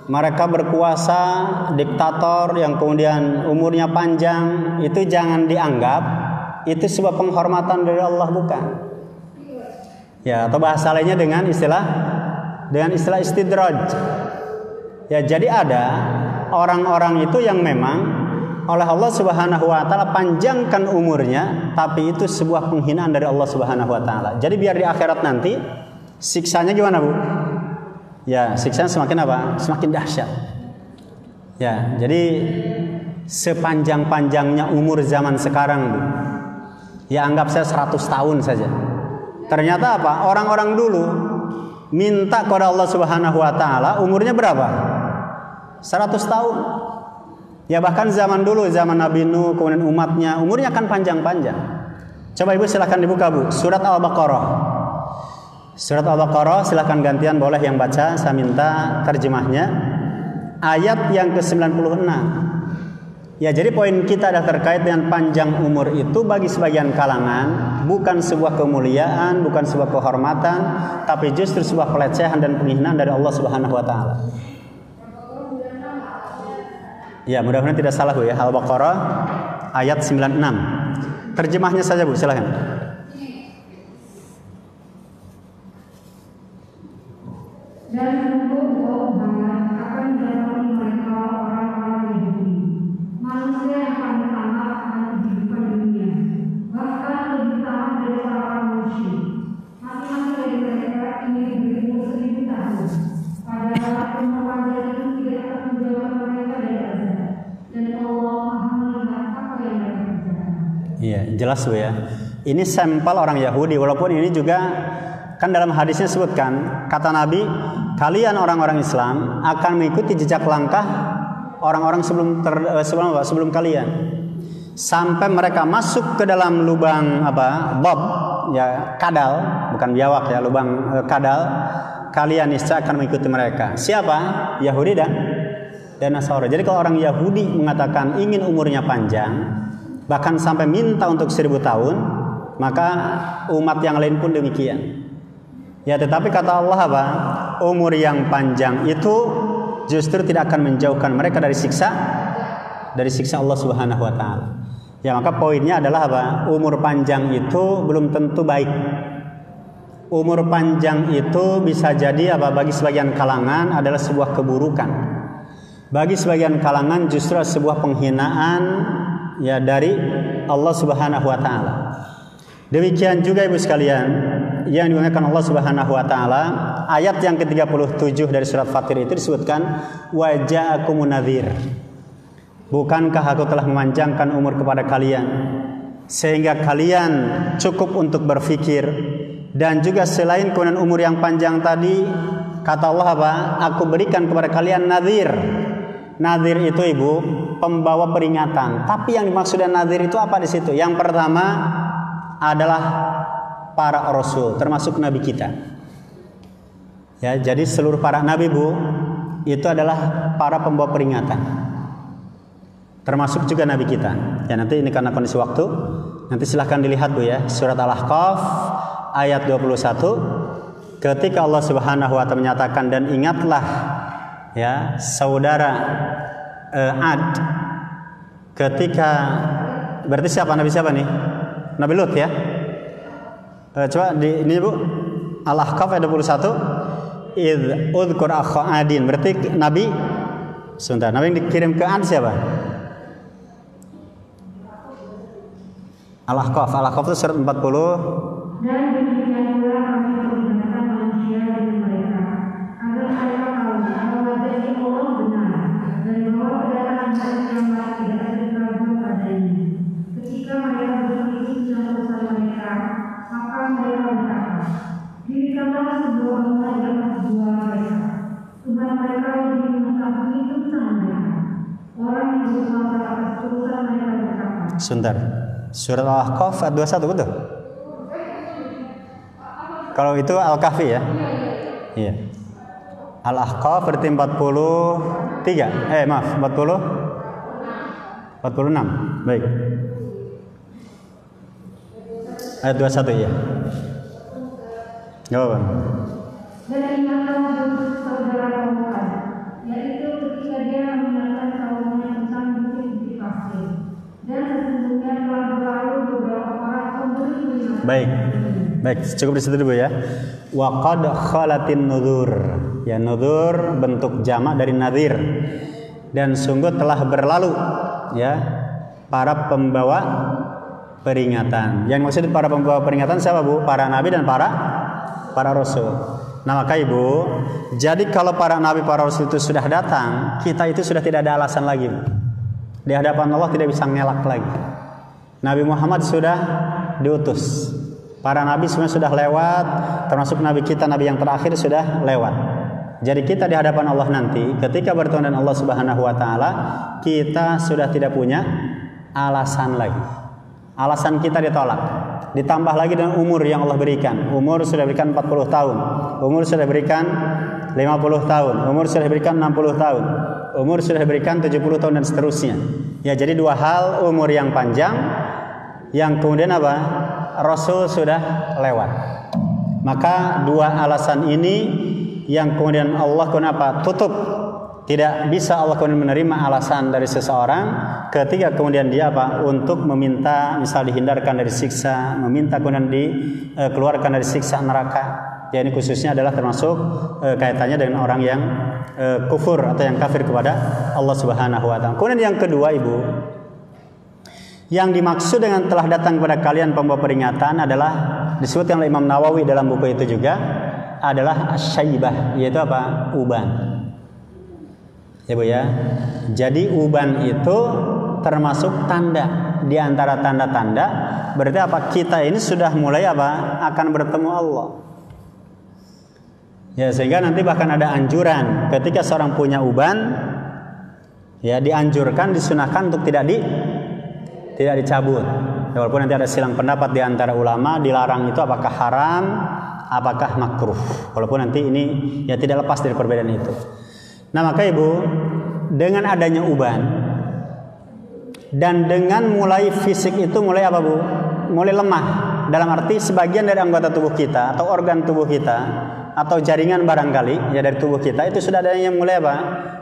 mereka berkuasa, diktator yang kemudian umurnya panjang, itu jangan dianggap itu sebuah penghormatan dari Allah, bukan. Ya, atau bahasa lainnya dengan istilah istidraj. Ya, jadi ada orang-orang itu yang memang oleh Allah Subhanahu wa taala panjangkan umurnya, tapi itu sebuah penghinaan dari Allah Subhanahu wa taala. Jadi biar di akhirat nanti siksanya gimana, Bu? Ya, siksanya semakin apa? Semakin dahsyat. Ya, jadi sepanjang-panjangnya umur zaman sekarang, Bu, ya anggap saya 100 tahun saja. Ternyata apa? Orang-orang dulu minta kepada Allah Subhanahu wa taala umurnya berapa? 100 tahun. Ya, bahkan zaman dulu, zaman Nabi Nuh, kemudian umatnya, umurnya kan panjang-panjang. Coba Ibu silakan dibuka, Bu, surat Al-Baqarah. Surat Al-Baqarah, silakan gantian boleh yang baca, saya minta terjemahnya. Ayat yang ke-96. Ya, jadi poin kita adalah terkait dengan panjang umur itu bagi sebagian kalangan bukan sebuah kemuliaan, bukan sebuah kehormatan, tapi justru sebuah pelecehan dan penghinaan dari Allah Subhanahu wa taala. Ya, mudah-mudahan tidak salah Bu ya. Al-Baqarah ayat 96. Terjemahnya saja Bu, silakan. Dan sungguh Allah akan menjauhi mereka orang-orang Yahudi, manusia yang paling tamat akan kehidupan dunia, bahkan lebih tamat dari orang musyrik. Masing-masing dari mereka ingin berilmu 1000 tahun. Padahal umur panjang itu tidak akan menjauhkan mereka dari azab, dan Allah Maha melihat apa yang mereka kerjakan. Iya, jelas Bu ya. Ini sampel orang Yahudi, walaupun ini juga kan dalam hadisnya sebutkan, kata Nabi, kalian orang-orang Islam akan mengikuti jejak langkah orang-orang sebelum kalian, sampai mereka masuk ke dalam lubang bob ya, kadal, bukan biawak ya, lubang kadal, kalian niscaya akan mengikuti mereka. Siapa? Yahudi dan Nasara. Jadi kalau orang Yahudi mengatakan ingin umurnya panjang, bahkan sampai minta untuk 1000 tahun, maka umat yang lain pun demikian. Ya, tetapi kata Allah apa? Umur yang panjang itu justru tidak akan menjauhkan mereka dari siksa Allah Subhanahu wa taala. Ya, maka poinnya adalah apa? Umur panjang itu belum tentu baik. Umur panjang itu bisa jadi apa? Bagi sebagian kalangan adalah sebuah keburukan. Bagi sebagian kalangan justru sebuah penghinaan ya dari Allah Subhanahu wa taala. Demikian juga Ibu sekalian yang dimuliakan Allah Subhanahu wa taala, ayat yang ke-37 dari surat Fatir itu disebutkan wa ja'akumun nadhir. Bukankah aku telah memanjangkan umur kepada kalian sehingga kalian cukup untuk berfikir, dan juga selain kemudian umur yang panjang tadi, kata Allah apa? Aku berikan kepada kalian nadhir. Nadhir itu Ibu pembawa peringatan. Tapi yang dimaksud dengan nadhir itu apa di situ? Yang pertama adalah para rasul, termasuk nabi kita. Ya, jadi seluruh para nabi Bu itu adalah para pembawa peringatan. Termasuk juga nabi kita. Ya, nanti ini karena kondisi waktu, nanti silahkan dilihat Bu ya, surat Al-Ahqaf ayat 21, ketika Allah Subhanahu wa taala menyatakan, dan ingatlah ya saudara Ad, ketika, berarti siapa nabi siapa nih? Nabi Lut ya. Coba ini Bu, Al-Ahqaf ayat 21, id udhkur akha adin, berarti nabi sebentar, nabi yang dikirim ke Ad siapa? Al-Ahqaf itu surat 40. Dan demikian pula kami peringatkan manusia dengan mereka, agar mereka tahu bahwa janji Allah benar, dan bahwa kedatangan hari kiamat tidak ada ragu padanya. Ketika mereka berselisih dalam urusan mereka, maka mereka berkata, dirikanlah sebuah rumah di atas jiwa mereka. Tuhan mereka lebih mengetahui tentang mereka. Orang yang berkuasa atas urusan mereka berkata. Sebentar, surat Al-Ahqaf ayat 21 betul? Kalau itu Al-Kahfi ya? Iya. Al-Ahqaf berarti 43. Maaf, 46. Baik. Ayat 21 ya. Jawab. Dan ingatlah saudara kaum Ad, yaitu ketika dia mengingatkan kaumnya tentang bukti-bukti pasir. Dan sesungguhnya telah berlalu beberapa orang pemberi peringatan. Baik, cukup di situ dulu ya. Wa qad khalatin nudhur. Ya, nudhur bentuk jamak dari nadhir. Dan sungguh telah berlalu ya para pembawa peringatan. Yang maksud para pembawa peringatan siapa Bu? Para nabi dan para rasul. Nah, maka Ibu, jadi kalau para nabi, para rasul itu sudah datang, kita itu sudah tidak ada alasan lagi. Di hadapan Allah tidak bisa ngelak lagi. Nabi Muhammad sudah diutus. Para nabi semua sudah lewat, termasuk nabi kita, nabi yang terakhir sudah lewat. Jadi kita di hadapan Allah nanti, ketika bertemu dengan Allah Subhanahu wa taala, kita sudah tidak punya alasan lagi. Alasan kita ditolak. Ditambah lagi dengan umur yang Allah berikan. Umur sudah berikan 40 tahun. Umur sudah berikan 50 tahun. Umur sudah berikan 60 tahun. Umur sudah berikan 70 tahun dan seterusnya. Ya, jadi dua hal, umur yang panjang, yang kemudian apa? Rasul sudah lewat. Maka dua alasan ini yang kemudian Allah kenapa tutup, tidak bisa Allah kemudian menerima alasan dari seseorang ketika kemudian dia untuk meminta, misal dihindarkan dari siksa, meminta kemudian dikeluarkan dari siksa neraka. Ya, ini khususnya adalah termasuk kaitannya dengan orang yang kufur atau yang kafir kepada Allah Subhanahu wa taala. Kemudian yang kedua, Ibu, yang dimaksud dengan telah datang kepada kalian pembawa peringatan adalah disebutkan oleh Imam Nawawi dalam buku itu juga adalah asyaibah, yaitu uban. Ya Bu ya. Jadi uban itu termasuk tanda di antara tanda-tanda, berarti kita ini sudah mulai akan bertemu Allah. Ya, sehingga nanti bahkan ada anjuran ketika seorang punya uban, ya dianjurkan, disunahkan untuk tidak dicabut. Ya, walaupun nanti ada silang pendapat di antara ulama, dilarang itu apakah haram, apakah makruh. Walaupun nanti ini ya tidak lepas dari perbedaan itu. Nah, maka Ibu, dengan adanya uban dan dengan mulai fisik itu mulai Bu? Mulai lemah. Dalam arti sebagian dari anggota tubuh kita atau organ tubuh kita atau jaringan barangkali ya dari tubuh kita itu sudah ada yang mulai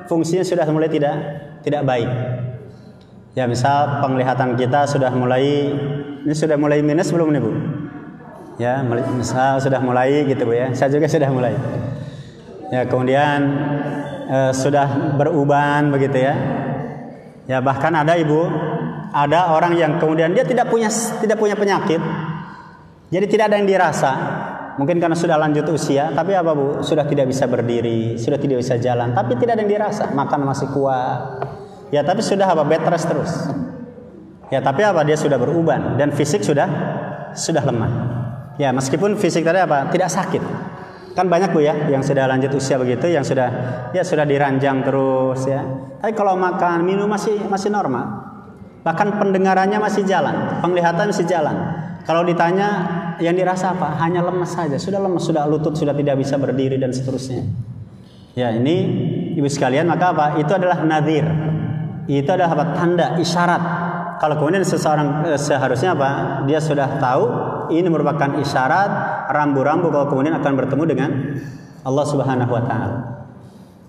fungsinya sudah mulai tidak baik. Ya, misal penglihatan kita sudah mulai minus belum nih Bu? Ya, misal sudah mulai gitu Bu ya. Saya juga sudah mulai. Ya, kemudian sudah beruban begitu ya. Ya, bahkan ada Ibu, ada orang yang kemudian dia tidak punya penyakit. Jadi tidak ada yang dirasa. Mungkin karena sudah lanjut usia, tapi Bu? Sudah tidak bisa berdiri, sudah tidak bisa jalan, tapi tidak ada yang dirasa. Makan masih kuat. Ya, tapi sudah bed rest terus. Ya, tapi dia sudah beruban dan fisik sudah lemah. Ya, meskipun fisik tadi tidak sakit. Kan banyak Bu ya yang sudah lanjut usia begitu, yang sudah diranjang terus ya. Tapi kalau makan, minum masih normal. Bahkan pendengarannya masih jalan, penglihatan masih jalan. Kalau ditanya yang dirasa hanya lemas saja, sudah lemas, sudah lutut sudah tidak bisa berdiri dan seterusnya. Ya, ini Ibu sekalian, maka itu adalah nadhir. Itu adalah tanda, isyarat. Kalau kemudian seseorang seharusnya dia sudah tahu ini merupakan isyarat rambu-rambu kalau kemudian akan bertemu dengan Allah Subhanahu wa taala.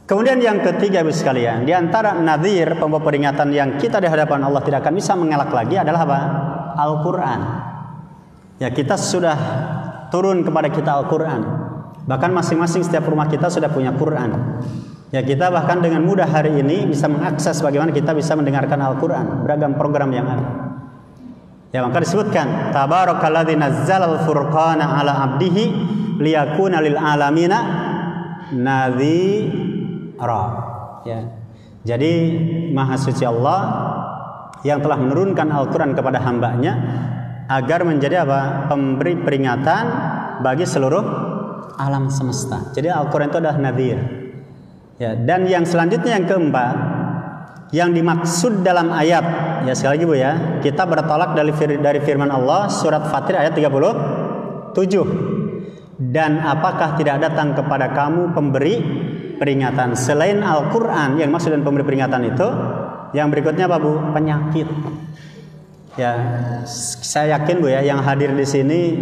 Kemudian yang ketiga Ibu sekalian, di antara nadhir, pembawa peringatan yang kita di hadapan Allah tidak akan bisa mengelak lagi adalah Al-Qur'an. Ya, kita sudah turun kepada kita Al-Qur'an. Bahkan masing-masing setiap rumah kita sudah punya Qur'an. Ya, kita bahkan dengan mudah hari ini bisa mengakses bagaimana kita bisa mendengarkan Al-Qur'an, beragam program yang ada. Ya, maka disebutkan tabarakalladzi nazzalal furqana ala 'abdihi liyakuna lil alamina nadhira. Ya. Jadi Maha Suci Allah yang telah menurunkan Al-Qur'an kepada hambanya agar menjadi pemberi peringatan bagi seluruh alam semesta. Jadi Al-Qur'an itu adalah nadhir. Ya, dan yang selanjutnya yang keempat, yang dimaksud dalam ayat, ya sekali lagi Bu ya, kita bertolak dari firman Allah surat Fatir ayat 37. Dan apakah tidak datang kepada kamu pemberi peringatan selain Al-Qur'an? Yang maksud dan pemberi peringatan itu yang berikutnya Bu? Penyakit. Ya, saya yakin Bu ya, yang hadir di sini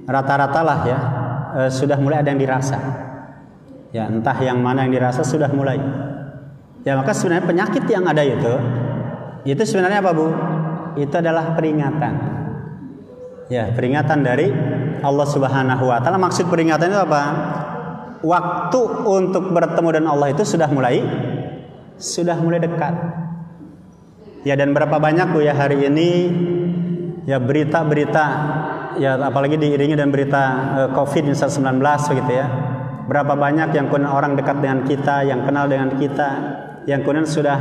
rata-rata lah ya sudah mulai ada yang dirasa. Ya, entah yang mana yang dirasa sudah mulai. Ya, maka sebenarnya penyakit yang ada itu sebenarnya Bu? Itu adalah peringatan. Ya, peringatan dari Allah Subhanahu wa taala. Maksud peringatan itu apa? Waktu untuk bertemu dengan Allah itu sudah mulai dekat. Ya, dan berapa banyak Bu ya hari ini ya berita-berita ya, apalagi diiringi dengan berita COVID-19 begitu ya. Berapa banyak yang kemudian orang dekat dengan kita, yang kenal dengan kita, yang kemudian sudah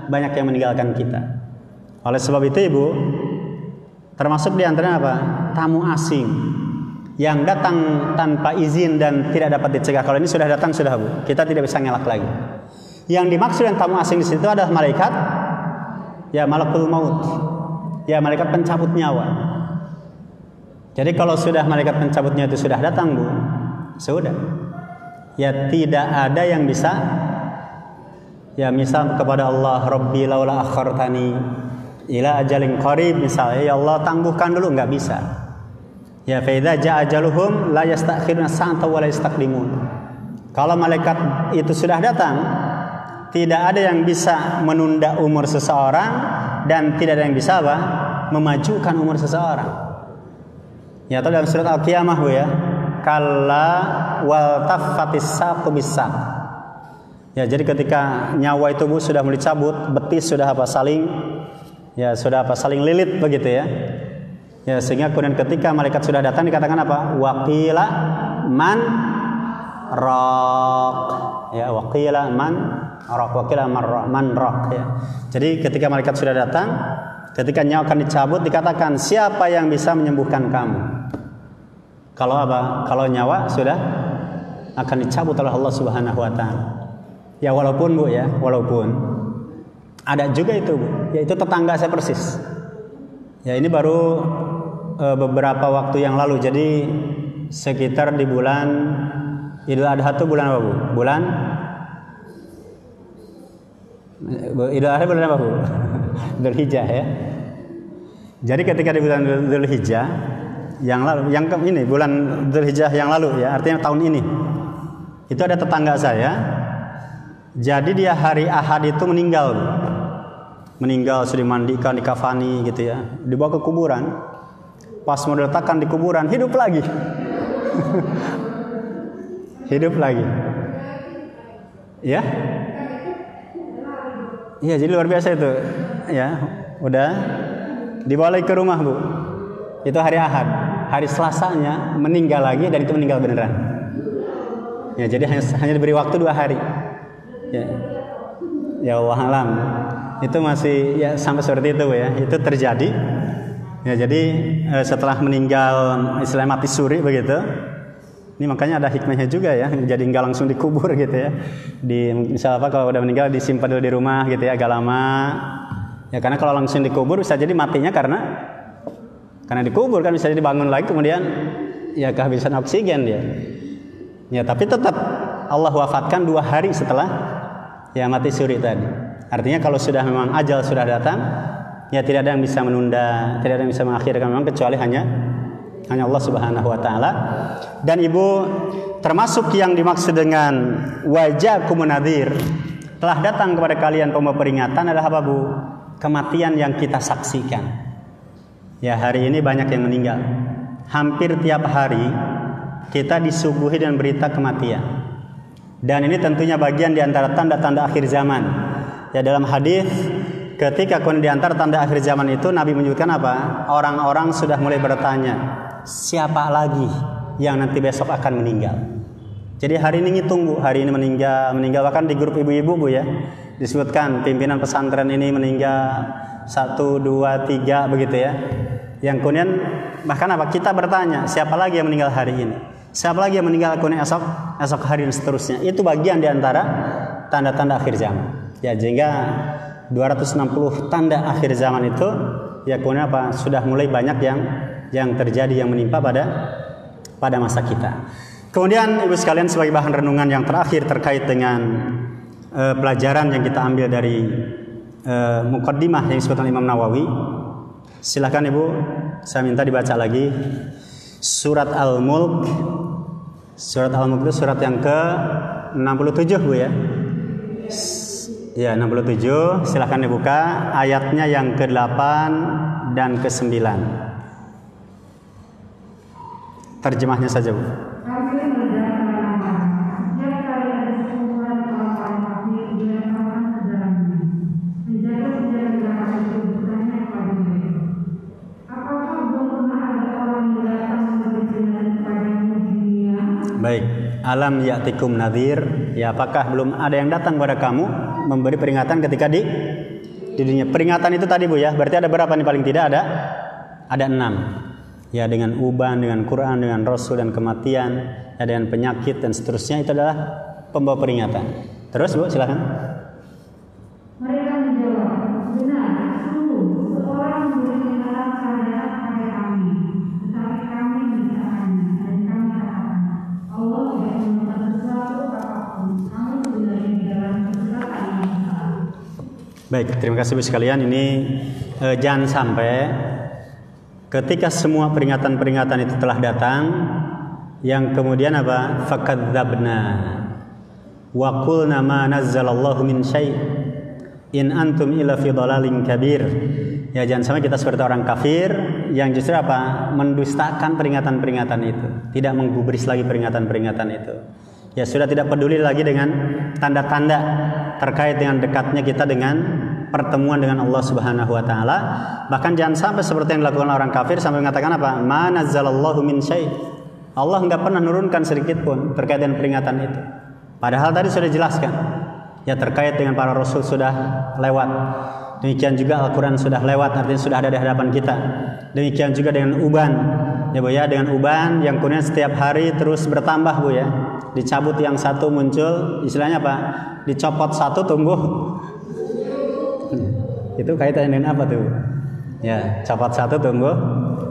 banyak yang meninggalkan kita. Oleh sebab itu Ibu, termasuk di antaranya tamu asing yang datang tanpa izin dan tidak dapat dicegah. Kalau ini sudah datang sudah Bu, kita tidak bisa ngelak lagi. Yang dimaksud dengan tamu asing di situ adalah malaikat, ya malakul maut, ya malaikat pencabut nyawa. Jadi kalau sudah malaikat pencabutnya itu sudah datang Bu, sudah. Ya, tidak ada yang bisa ya misal kepada Allah, Rabbi laula akhartani ila ajalin qarib, misalnya ya Allah tangguhkan dulu, nggak bisa. Ya fa idza jaa ajaluhum la yastakhiruna sa'atan wa la yastaqdimun. Kalau malaikat itu sudah datang, tidak ada yang bisa menunda umur seseorang dan tidak ada yang bisa apa? Memajukan umur seseorang. Ya, atau dalam surat Al-Qiyamah Bu ya. Kalla wal taffatis saqu bis-saq. Ya, jadi ketika nyawa itu Bu sudah mulai cabut, betis sudah saling lilit begitu ya. Ya, sehingga kemudian ketika malaikat sudah datang dikatakan apa? Waqila man raq. Ya, waqila man raq, waqila man raq ya. Jadi ketika malaikat sudah datang, ketika nyawa akan dicabut dikatakan siapa yang bisa menyembuhkan kamu? Kalau apa? Kalau nyawa sudah akan dicabut oleh Allah Subhanahu wa taala. Ya walaupun Bu ya, walaupun ada juga itu Bu, yaitu tetangga saya persis. Ya ini baru beberapa waktu yang lalu, jadi sekitar di bulan Idul Adha itu bulan apa Bu? Bulan Idul Adha bulan apa Bu? Dzulhijjah ya. Jadi ketika di bulan Dzulhijjah yang lalu, ini bulan Dzulhijjah yang lalu ya, artinya tahun ini, itu ada tetangga saya. Jadi dia hari Ahad itu meninggal, sudah dimandikan, dikafani gitu ya, dibawa ke kuburan. Pas mau diletakkan di kuburan, hidup lagi. Hidup lagi. Ya? Iya, jadi luar biasa itu. Ya, udah dibawa lagi ke rumah Bu. Itu hari Ahad. Hari Selasanya meninggal lagi, dan itu meninggal beneran. Ya, jadi hanya diberi waktu 2 hari. Ya Allah alam. Itu masih ya sampai seperti itu ya. Itu terjadi. Ya, jadi setelah meninggal istilahnya mati suri begitu. Ini makanya ada hikmahnya juga ya. Jadi enggak langsung dikubur gitu ya. Misal apa kalau udah meninggal disimpan dulu di rumah gitu ya, agak lama. Ya karena kalau langsung dikubur bisa jadi matinya karena dikubur kan, bisa jadi bangun lagi kemudian ya kehabisan oksigen dia. Ya tapi tetap Allah wafatkan 2 hari setelah ya mati suri tadi. Artinya kalau sudah memang ajal sudah datang, ya tidak ada yang bisa menunda, tidak ada yang bisa mengakhirkan memang kecuali hanya Allah Subhanahu wa taala. Dan Ibu, termasuk yang dimaksud dengan wajakum nadhir, telah datang kepada kalian pembawa peringatan adalah apa Bu? Kematian yang kita saksikan. Ya hari ini banyak yang meninggal. Hampir tiap hari kita disuguhi dengan berita kematian. Dan ini tentunya bagian di antara tanda-tanda akhir zaman. Ya dalam hadis ketika di antara tanda akhir zaman itu Nabi menyebutkan apa? Orang-orang sudah mulai bertanya, siapa lagi yang nanti besok akan meninggal? Jadi hari ini ngitung Bu, hari ini meninggal bahkan di grup ibu-ibu Bu ya. Disebutkan pimpinan pesantren ini meninggal 1, 2, 3 begitu ya. Yang kemudian bahkan apa? Kita bertanya, siapa lagi yang meninggal hari ini? Siapa lagi yang meninggal kemudian esok hari dan seterusnya? Itu bagian di antara tanda-tanda akhir zaman. Ya, sehingga 260 tanda akhir zaman itu ya kemudian apa? Sudah mulai banyak yang terjadi yang menimpa pada masa kita. Kemudian Ibu sekalian, sebagai bahan renungan yang terakhir terkait dengan pelajaran yang kita ambil dari muqaddimah yang disebutkan Imam Nawawi. Silakan Ibu, saya minta dibaca lagi surat Al-Mulk. Surat Al-Mulk itu surat yang ke-67 Bu ya. Ya, 67. Silakan dibuka ayatnya yang ke-8 dan ke-9. Terjemahnya saja Bu. Baik, alam ya'tikum nadhir, ya apakah belum ada yang datang kepada kamu memberi peringatan ketika di dunia. Peringatan itu tadi Bu ya, berarti ada berapa nih? Paling tidak ada 6. Ya, dengan uban, dengan Quran, dengan Rasul dan kematian, ya, dengan penyakit dan seterusnya, itu adalah pembawa peringatan. Terus Bu, silakan. Mereka menjawab, benar, sungguh seorang memberi peringatan kepada kami, tetapi kami mencintainya dan kami katakan, Allah tidak menemukan sesuatu apapun, namun sebenarnya di dalam kesesatan yang salah. Baik, terima kasih Bu sekalian. Ini jangan sampai ketika semua peringatan-peringatan itu telah datang, yang kemudian apa? Fakadzabna wa qulna ma nazzalallahu min syai' in antum illa fi dhalalin kabir. Ya, jangan sampai kita seperti orang kafir yang justru apa? Mendustakan peringatan-peringatan itu, tidak menggubris lagi peringatan-peringatan itu. Ya, sudah tidak peduli lagi dengan tanda-tanda terkait dengan dekatnya kita dengan pertemuan dengan Allah Subhanahu wa taala. Bahkan jangan sampai seperti yang dilakukan orang kafir sampai mengatakan apa? Ma nazzalallahu min syai'. Allah enggak pernah menurunkan sedikit pun terkait dengan peringatan itu. Padahal tadi sudah dijelaskan. Ya, terkait dengan para rasul sudah lewat. Demikian juga Al-Quran sudah lewat, artinya sudah ada di hadapan kita. Demikian juga dengan uban, ya Bu ya, dengan uban yang kemudian setiap hari terus bertambah Bu ya. Dicabut yang satu muncul, istilahnya apa? Dicopot satu tumbuh. Itu kaitannya dengan apa tuh? Ya, copot satu tumbuh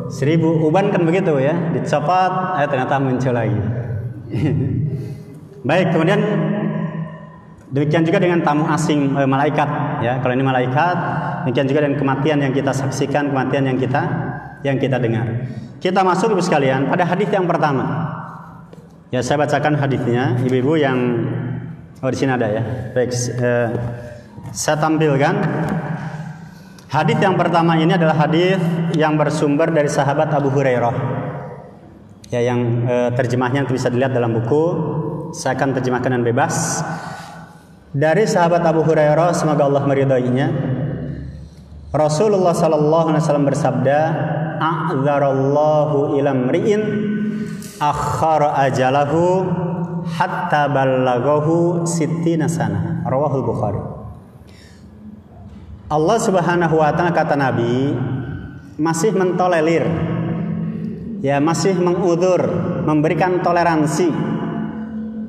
1000. Uban kan begitu ya, dicopot, ternyata muncul lagi. Baik, kemudian demikian juga dengan tamu asing, malaikat ya. Kalau ini malaikat, demikian juga dengan kematian yang kita saksikan, kematian yang kita dengar. Kita masuk Ibu sekalian pada hadis yang pertama. Ya, saya bacakan hadisnya, ibu-ibu yang di sini ada ya. Baik, saya tampilkan. Hadis yang pertama ini adalah hadis yang bersumber dari sahabat Abu Hurairah. Ya, yang terjemahnya bisa dilihat dalam buku. Saya akan terjemahkan dengan bebas. Dari sahabat Abu Hurairah, semoga Allah meridhoinya, Rasulullah sallallahu alaihi wasallam bersabda, "A'dzarallahu ila mri'in akhara ajalahu hatta ballaghahu 60 sana." Rawahul Bukhari. Allah Subhanahu wa taala, kata Nabi, masih mentolerir, ya, masih mengudzur, memberikan toleransi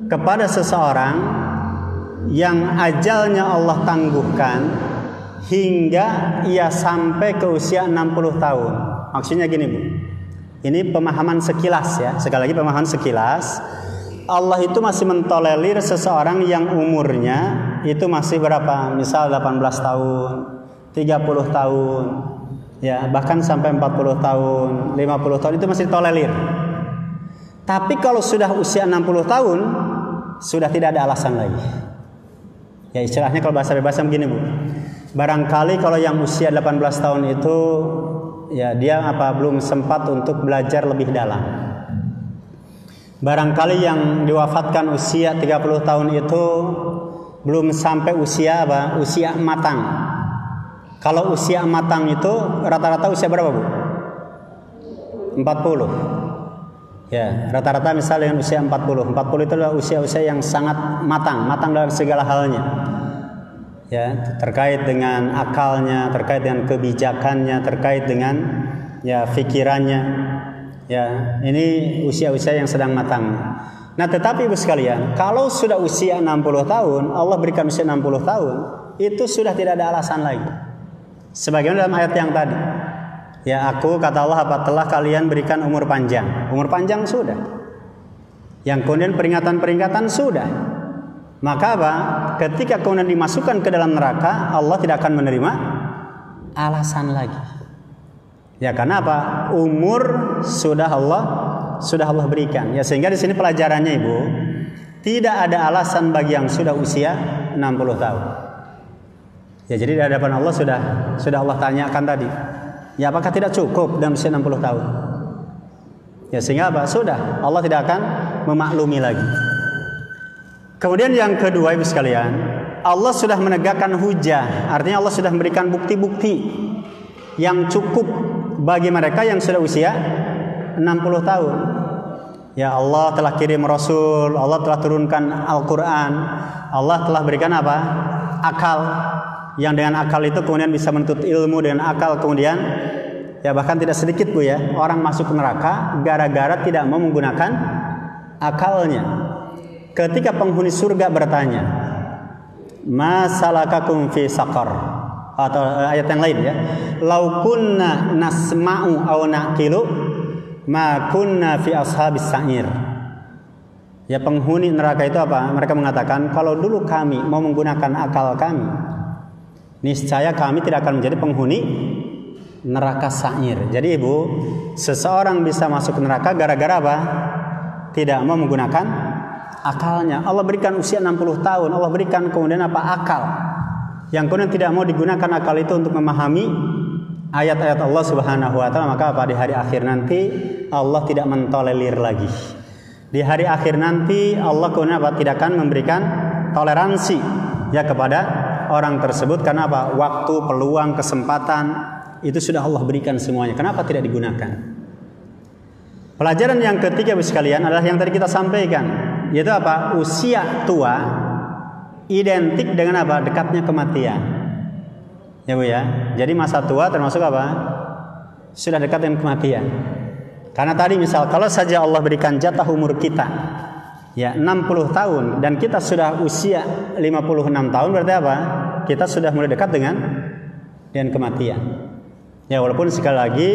kepada seseorang yang ajalnya Allah tangguhkan hingga ia sampai ke usia 60 tahun. Maksudnya gini Bu, ini pemahaman sekilas ya, sekali lagi pemahaman sekilas. Allah itu masih mentolerir seseorang yang umurnya itu masih berapa? Misal 18 tahun, 30 tahun, ya, bahkan sampai 40 tahun, 50 tahun itu masih tolerir. Tapi kalau sudah usia 60 tahun, sudah tidak ada alasan lagi. Ya, istilahnya kalau bahasa bebasnya begini Bu, barangkali kalau yang usia 18 tahun itu, ya, dia belum sempat untuk belajar lebih dalam. Barangkali yang diwafatkan usia 30 tahun itu belum sampai usia usia matang. Kalau usia matang itu rata-rata usia berapa Bu? 40. Ya, rata-rata misalnya dengan usia 40 itu adalah usia-usia yang sangat matang dalam segala halnya. Ya, terkait dengan akalnya, terkait dengan kebijakannya, terkait dengan ya pikirannya. Ya, ini usia-usia yang sedang matang. Nah, tetapi Ibu sekalian, kalau sudah usia 60 tahun, Allah berikan usia 60 tahun, itu sudah tidak ada alasan lagi. Sebagaimana dalam ayat yang tadi. Ya, aku, kata Allah, telah kalian berikan umur panjang. Umur panjang sudah. Yang kemudian peringatan-peringatan sudah. Maka ketika kemudian dimasukkan ke dalam neraka, Allah tidak akan menerima alasan lagi. Ya, karena umur sudah Allah berikan. Ya, sehingga di sini pelajarannya Ibu, tidak ada alasan bagi yang sudah usia 60 tahun. Ya, jadi di hadapan Allah sudah Allah tanyakan tadi. Ya, apakah tidak cukup dalam usia 60 tahun? Ya, sehingga sudah Allah tidak akan memaklumi lagi. Kemudian yang kedua Ibu sekalian, Allah sudah menegakkan hujah. Artinya Allah sudah memberikan bukti-bukti yang cukup bagi mereka yang sudah usia 60 tahun. Ya, Allah telah kirim Rasul, Allah telah turunkan Al-Quran, Allah telah berikan akal. Yang dengan akal itu kemudian bisa menuntut ilmu, dengan akal kemudian ya bahkan tidak sedikit Bu ya, orang masuk neraka gara-gara tidak mau menggunakan akalnya. Ketika penghuni surga bertanya, "Ma salakakum fi saqar?" Atau ayat yang lain ya, "Lau kunna nasma'u aw naqilu ma kunna fi ashabis sa'ir." Ya, penghuni neraka itu mereka mengatakan, kalau dulu kami mau menggunakan akal kami, niscaya kami tidak akan menjadi penghuni neraka sa'ir. Jadi Ibu, seseorang bisa masuk neraka gara-gara apa? Tidak mau menggunakan akalnya. Allah berikan usia 60 tahun. Allah berikan kemudian apa? Akal. Yang kemudian tidak mau digunakan akal itu untuk memahami ayat-ayat Allah Subhanahu wa taala, maka apa? Di hari akhir nanti Allah tidak mentolerir lagi. Di hari akhir nanti Allah kemudian apa? Tidak akan memberikan toleransi ya kepada orang tersebut, karena apa? Waktu, peluang, kesempatan itu sudah Allah berikan semuanya. Kenapa tidak digunakan? Pelajaran yang ketiga Bapak sekalian adalah yang tadi kita sampaikan, yaitu apa? Usia tua identik dengan apa? Dekatnya kematian. Ya Bu ya. Jadi masa tua termasuk apa? Sudah dekat dengan kematian. Karena tadi misal kalau saja Allah berikan jatah umur kita ya 60 tahun dan kita sudah usia 56 tahun, berarti apa? Kita sudah mulai dekat dengan kematian. Ya, walaupun sekali lagi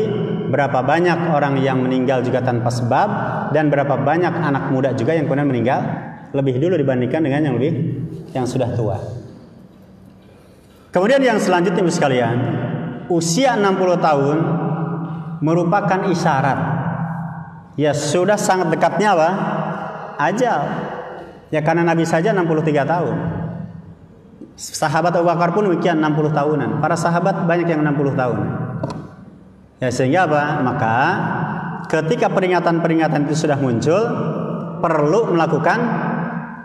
berapa banyak orang yang meninggal juga tanpa sebab, dan berapa banyak anak muda juga yang kemudian meninggal lebih dulu dibandingkan dengan yang sudah tua. Kemudian yang selanjutnya Ibu sekalian, usia 60 tahun merupakan isyarat ya sudah sangat dekatnya apa? Ajal. Ya karena Nabi saja 63 tahun. Sahabat Abu Bakar pun demikian 60 tahunan. Para sahabat banyak yang 60 tahun. Ya sehingga apa? Maka ketika peringatan-peringatan itu sudah muncul, perlu melakukan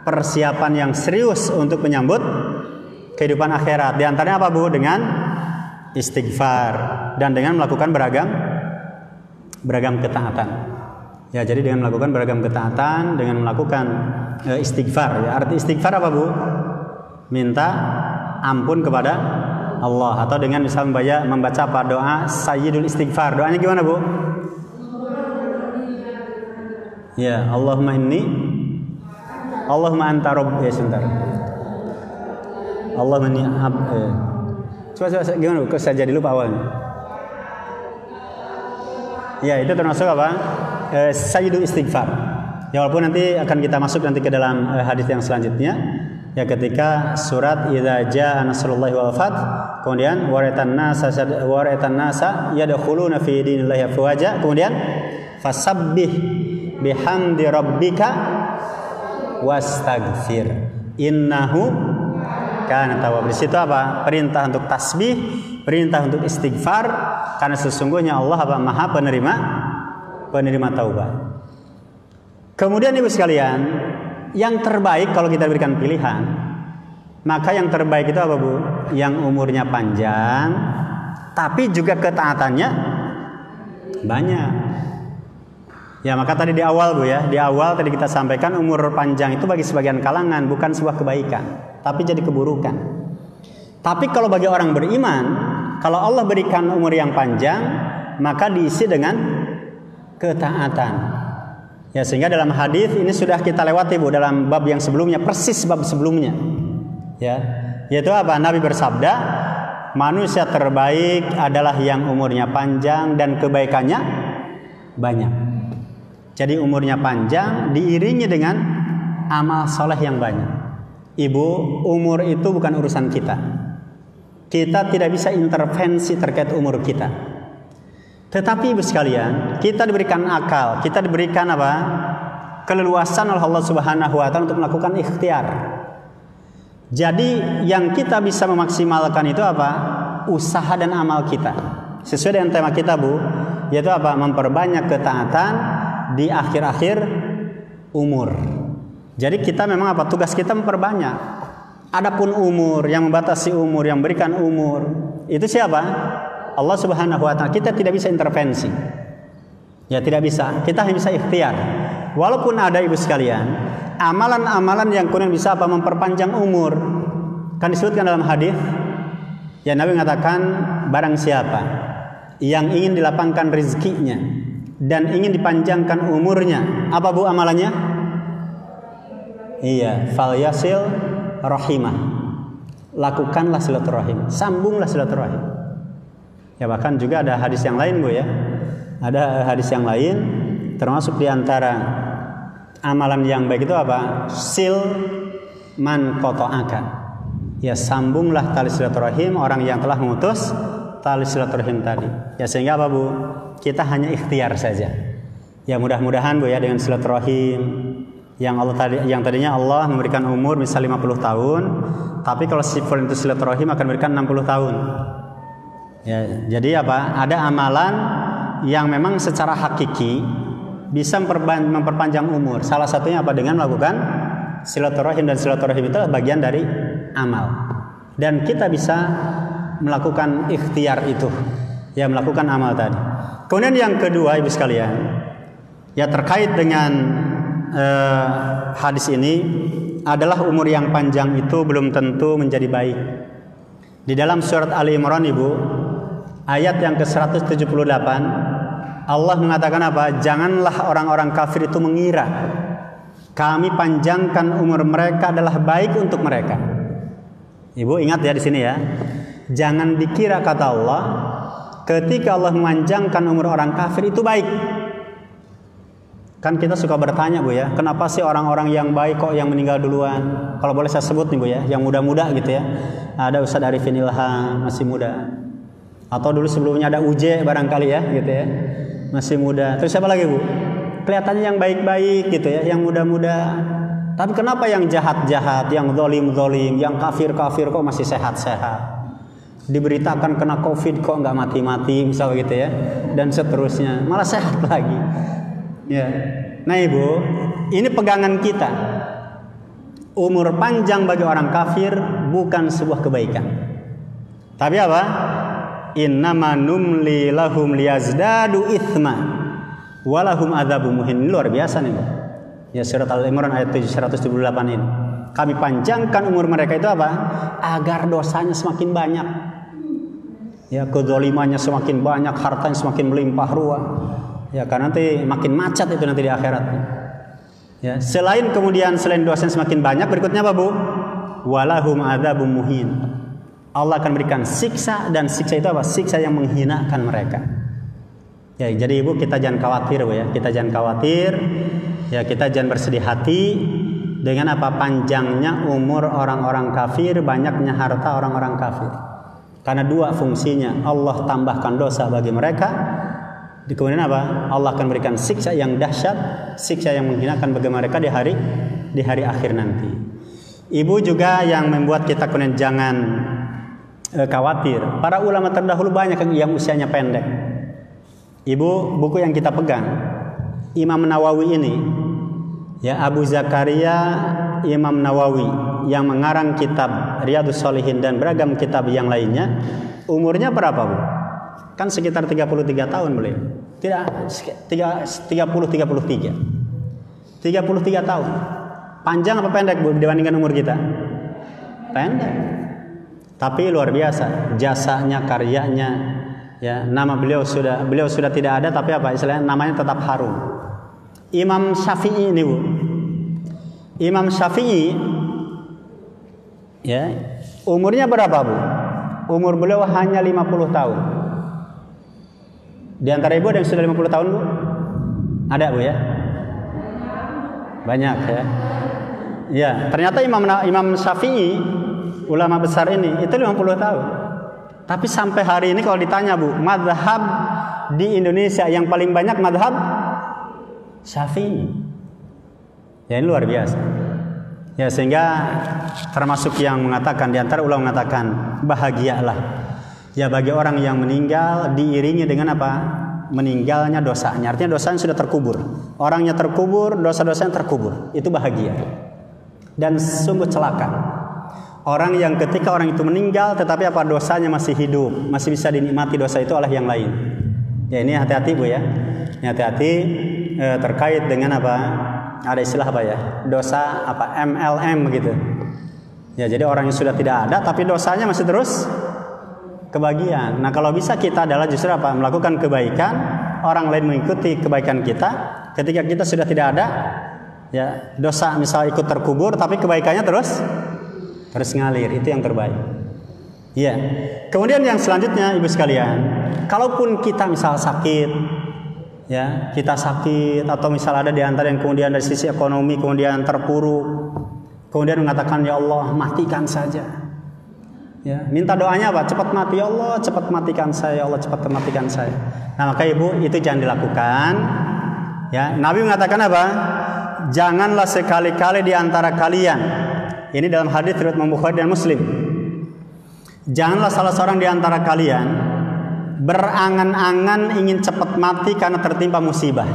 persiapan yang serius untuk menyambut kehidupan akhirat. Di antaranya apa Bu? Dengan istighfar dan dengan melakukan beragam ketaatan. Ya, jadi dengan melakukan beragam ketaatan, dengan melakukan istighfar. Ya, arti istighfar apa Bu? Minta ampun kepada Allah, atau dengan misal membaca apa? Doa Sayyidul Istighfar. Doanya gimana Bu? Ya, Allahumma anta rabb. Ya, sebentar. Allahumma inni coba gimana Bu? Kok saya jadi lupa awalnya. Ya, itu termasuk apa? Sayyidul Istighfar. Ya, walaupun nanti akan kita masuk nanti ke dalam hadis yang selanjutnya. Ya, ketika surat idza jaa nasrullahi wal fath, kemudian waraitan nasa yadkhuluna fi dinillahi afwaja, kemudian fasabbih bihamdi rabbika wastaghfir innahu kana tawwab. Di situ apa? Perintah untuk tasbih, perintah untuk istighfar, karena sesungguhnya Allah apa? Maha penerima taubat. Kemudian Ibu sekalian, yang terbaik kalau kita berikan pilihan, maka yang terbaik itu apa Bu? Yang umurnya panjang, tapi juga ketaatannya banyak. Ya, maka tadi di awal Bu ya, di awal tadi kita sampaikan umur panjang itu bagi sebagian kalangan bukan sebuah kebaikan, tapi jadi keburukan. Tapi kalau bagi orang beriman, kalau Allah berikan umur yang panjang, maka diisi dengan ketaatan. Ya, sehingga dalam hadis ini sudah kita lewati Bu dalam bab yang sebelumnya, persis bab sebelumnya. Ya, yaitu apa? Nabi bersabda, manusia terbaik adalah yang umurnya panjang dan kebaikannya banyak. Jadi umurnya panjang diiringi dengan amal soleh yang banyak. Ibu, umur itu bukan urusan kita. Kita tidak bisa intervensi terkait umur kita. Tetapi Ibu sekalian, kita diberikan akal, kita diberikan apa? Keleluasan oleh Allah Subhanahu wa taala untuk melakukan ikhtiar. Jadi yang kita bisa memaksimalkan itu apa? Usaha dan amal kita. Sesuai dengan tema kita Bu, yaitu apa? Memperbanyak ketaatan di akhir-akhir umur. Jadi kita memang apa? Tugas kita memperbanyak. Adapun umur, yang membatasi umur, yang memberikan umur, itu siapa? Allah Subhanahu wa taala. Kita tidak bisa intervensi. Ya, tidak bisa. Kita hanya bisa ikhtiar. Walaupun ada Ibu sekalian, amalan-amalan yang kemudian bisa apa? Memperpanjang umur. Kan disebutkan dalam hadis, ya Nabi mengatakan, barang siapa yang ingin dilapangkan rezekinya dan ingin dipanjangkan umurnya, apa Bu amalannya? Iya, falyasil rahimah. Lakukanlah silaturahim, sambunglah silaturahim. Ya, bahkan juga ada hadis yang lain Bu ya. Ada hadis yang lain, termasuk diantara amalan yang baik itu apa? Sil man qata'aka. Ya, sambunglah tali silaturahim orang yang telah memutus tali silaturahim tadi. Ya sehingga apa Bu? Kita hanya ikhtiar saja. Ya mudah-mudahan Bu ya dengan silaturahim yang tadinya Allah memberikan umur misal 50 tahun, tapi kalau sifat itu silaturahim akan memberikan 60 tahun. Ya, jadi apa? Ada amalan yang memang secara hakiki bisa memperpanjang umur. Salah satunya apa? Dengan melakukan silaturahim, dan silaturahim itu bagian dari amal. Dan kita bisa melakukan ikhtiar itu, ya melakukan amal tadi. Kemudian yang kedua Ibu sekalian, ya terkait dengan hadis ini adalah umur yang panjang itu belum tentu menjadi baik. Di dalam surat Ali Imran Ibu, ayat yang ke-178, Allah mengatakan apa? Janganlah orang-orang kafir itu mengira kami panjangkan umur mereka adalah baik untuk mereka. Ibu ingat ya di sini ya. Jangan dikira kata Allah ketika Allah memanjangkan umur orang kafir itu baik. Kan kita suka bertanya Bu ya, kenapa sih orang-orang yang baik kok yang meninggal duluan? Kalau boleh saya sebut nih Bu ya, yang muda-muda gitu ya. Ada Ustadz Arifin Ilham masih muda. Atau dulu sebelumnya ada UJ barangkali ya gitu ya. Masih muda. Terus siapa lagi Bu? Kelihatannya yang baik-baik gitu ya, yang muda-muda. Tapi kenapa yang jahat-jahat, yang zalim-zalim, yang kafir-kafir kok masih sehat-sehat? Diberitakan kena COVID kok nggak mati-mati misal gitu ya, dan seterusnya, malah sehat lagi. Ya, nah Ibu, ini pegangan kita. Umur panjang bagi orang kafir bukan sebuah kebaikan. Tapi apa? Innama numli lahum liyazdadu itsma walahum adzabun muhin. Ini luar biasa nih. Ya surat Al-Imran ayat 178 ini. Kami panjangkan umur mereka itu apa? Agar dosanya semakin banyak. Ya, kezalimannya semakin banyak, hartanya semakin melimpah ruah. Ya, karena nanti makin macet itu nanti di akhirat. Ya, selain dosanya semakin banyak, berikutnya apa Bu? Walahum adzabun muhin. Allah akan berikan siksa, dan siksa itu apa? Siksa yang menghinakan mereka. Ya, jadi Ibu kita jangan khawatir Bu ya. Kita jangan khawatir. Ya, kita jangan bersedih hati dengan apa panjangnya umur orang-orang kafir, banyaknya harta orang-orang kafir. Karena dua fungsinya, Allah tambahkan dosa bagi mereka. Kemudian apa? Allah akan berikan siksa yang dahsyat, siksa yang menghinakan bagi mereka di hari akhir nanti. Ibu juga yang membuat kita kemudian jangan khawatir. Para ulama terdahulu banyak yang usianya pendek. Ibu, buku yang kita pegang Imam Nawawi ini, ya Abu Zakaria Imam Nawawi yang mengarang kitab Riyadhus Shalihin dan beragam kitab yang lainnya, umurnya berapa Bu? Kan sekitar 33 tahun beliau. Tidak, 33 tahun. Panjang apa pendek Bu dibandingkan umur kita? Pendek. Tapi luar biasa jasanya, karyanya. Ya, nama beliau sudah tidak ada, tapi apa istilahnya namanya tetap harum. Imam Syafi'i ini Bu. Imam Syafi'i ya, umurnya berapa Bu? Umur beliau hanya 50 tahun. Di antara Ibu ada yang sudah 50 tahun Bu? Ada Bu ya? Banyak ya. Ya, ternyata Imam Syafi'i, ulama besar ini, itu 50 tahun. Tapi sampai hari ini kalau ditanya Bu, mazhab di Indonesia yang paling banyak mazhab Syafi'i. Ya ini luar biasa. Ya sehingga termasuk yang mengatakan, di antara ulama mengatakan bahagialah ya bagi orang yang meninggal diiringi dengan apa? Meninggalnya dosanya. Artinya dosanya sudah terkubur. Orangnya terkubur, dosa-dosanya terkubur. Itu bahagia. Dan sungguh celaka orang yang ketika orang itu meninggal tetapi apa dosanya masih hidup, masih bisa dinikmati dosa itu oleh yang lain. Ya ini hati-hati Bu ya. Ini hati-hati terkait dengan apa? Ada istilah apa ya? Dosa apa? MLM begitu. Ya jadi orang yang sudah tidak ada tapi dosanya masih terus kebagian. Nah kalau bisa kita adalah justru apa? Melakukan kebaikan, orang lain mengikuti kebaikan kita. Ketika kita sudah tidak ada, ya dosa misal ikut terkubur tapi kebaikannya terus ngalir, itu yang terbaik. Ya. Kemudian yang selanjutnya Ibu sekalian, kalaupun kita misal sakit, ya kita sakit atau misal ada di antara yang kemudian dari sisi ekonomi kemudian terpuruk, kemudian mengatakan ya Allah matikan saja. Ya, minta doanya apa? Cepat mati, ya Allah, cepat matikan saya, ya Allah, cepat matikan saya. Nah, maka ibu, itu jangan dilakukan. Ya, Nabi mengatakan apa? Janganlah sekali-kali di antara kalian. Ini dalam hadis riwayat Imam Bukhari dan Muslim. Janganlah salah seorang di antara kalian berangan-angan ingin cepat mati karena tertimpa musibah.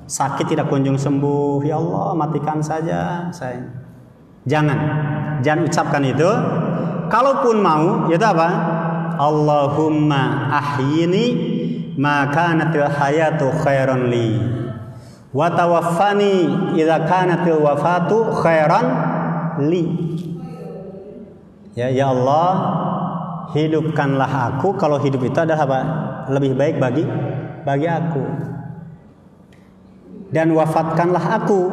Sakit tidak kunjung sembuh, ya Allah, matikan saja saya. Jangan ucapkan itu. Kalaupun mau, itu apa? Allahumma ahyini ma kanatil hayatu khairan li wa tawaffani idza kanatil wafatu khairan li. Ya Allah, hidupkanlah aku kalau hidup itu adalah apa? Lebih baik bagi aku. Dan wafatkanlah aku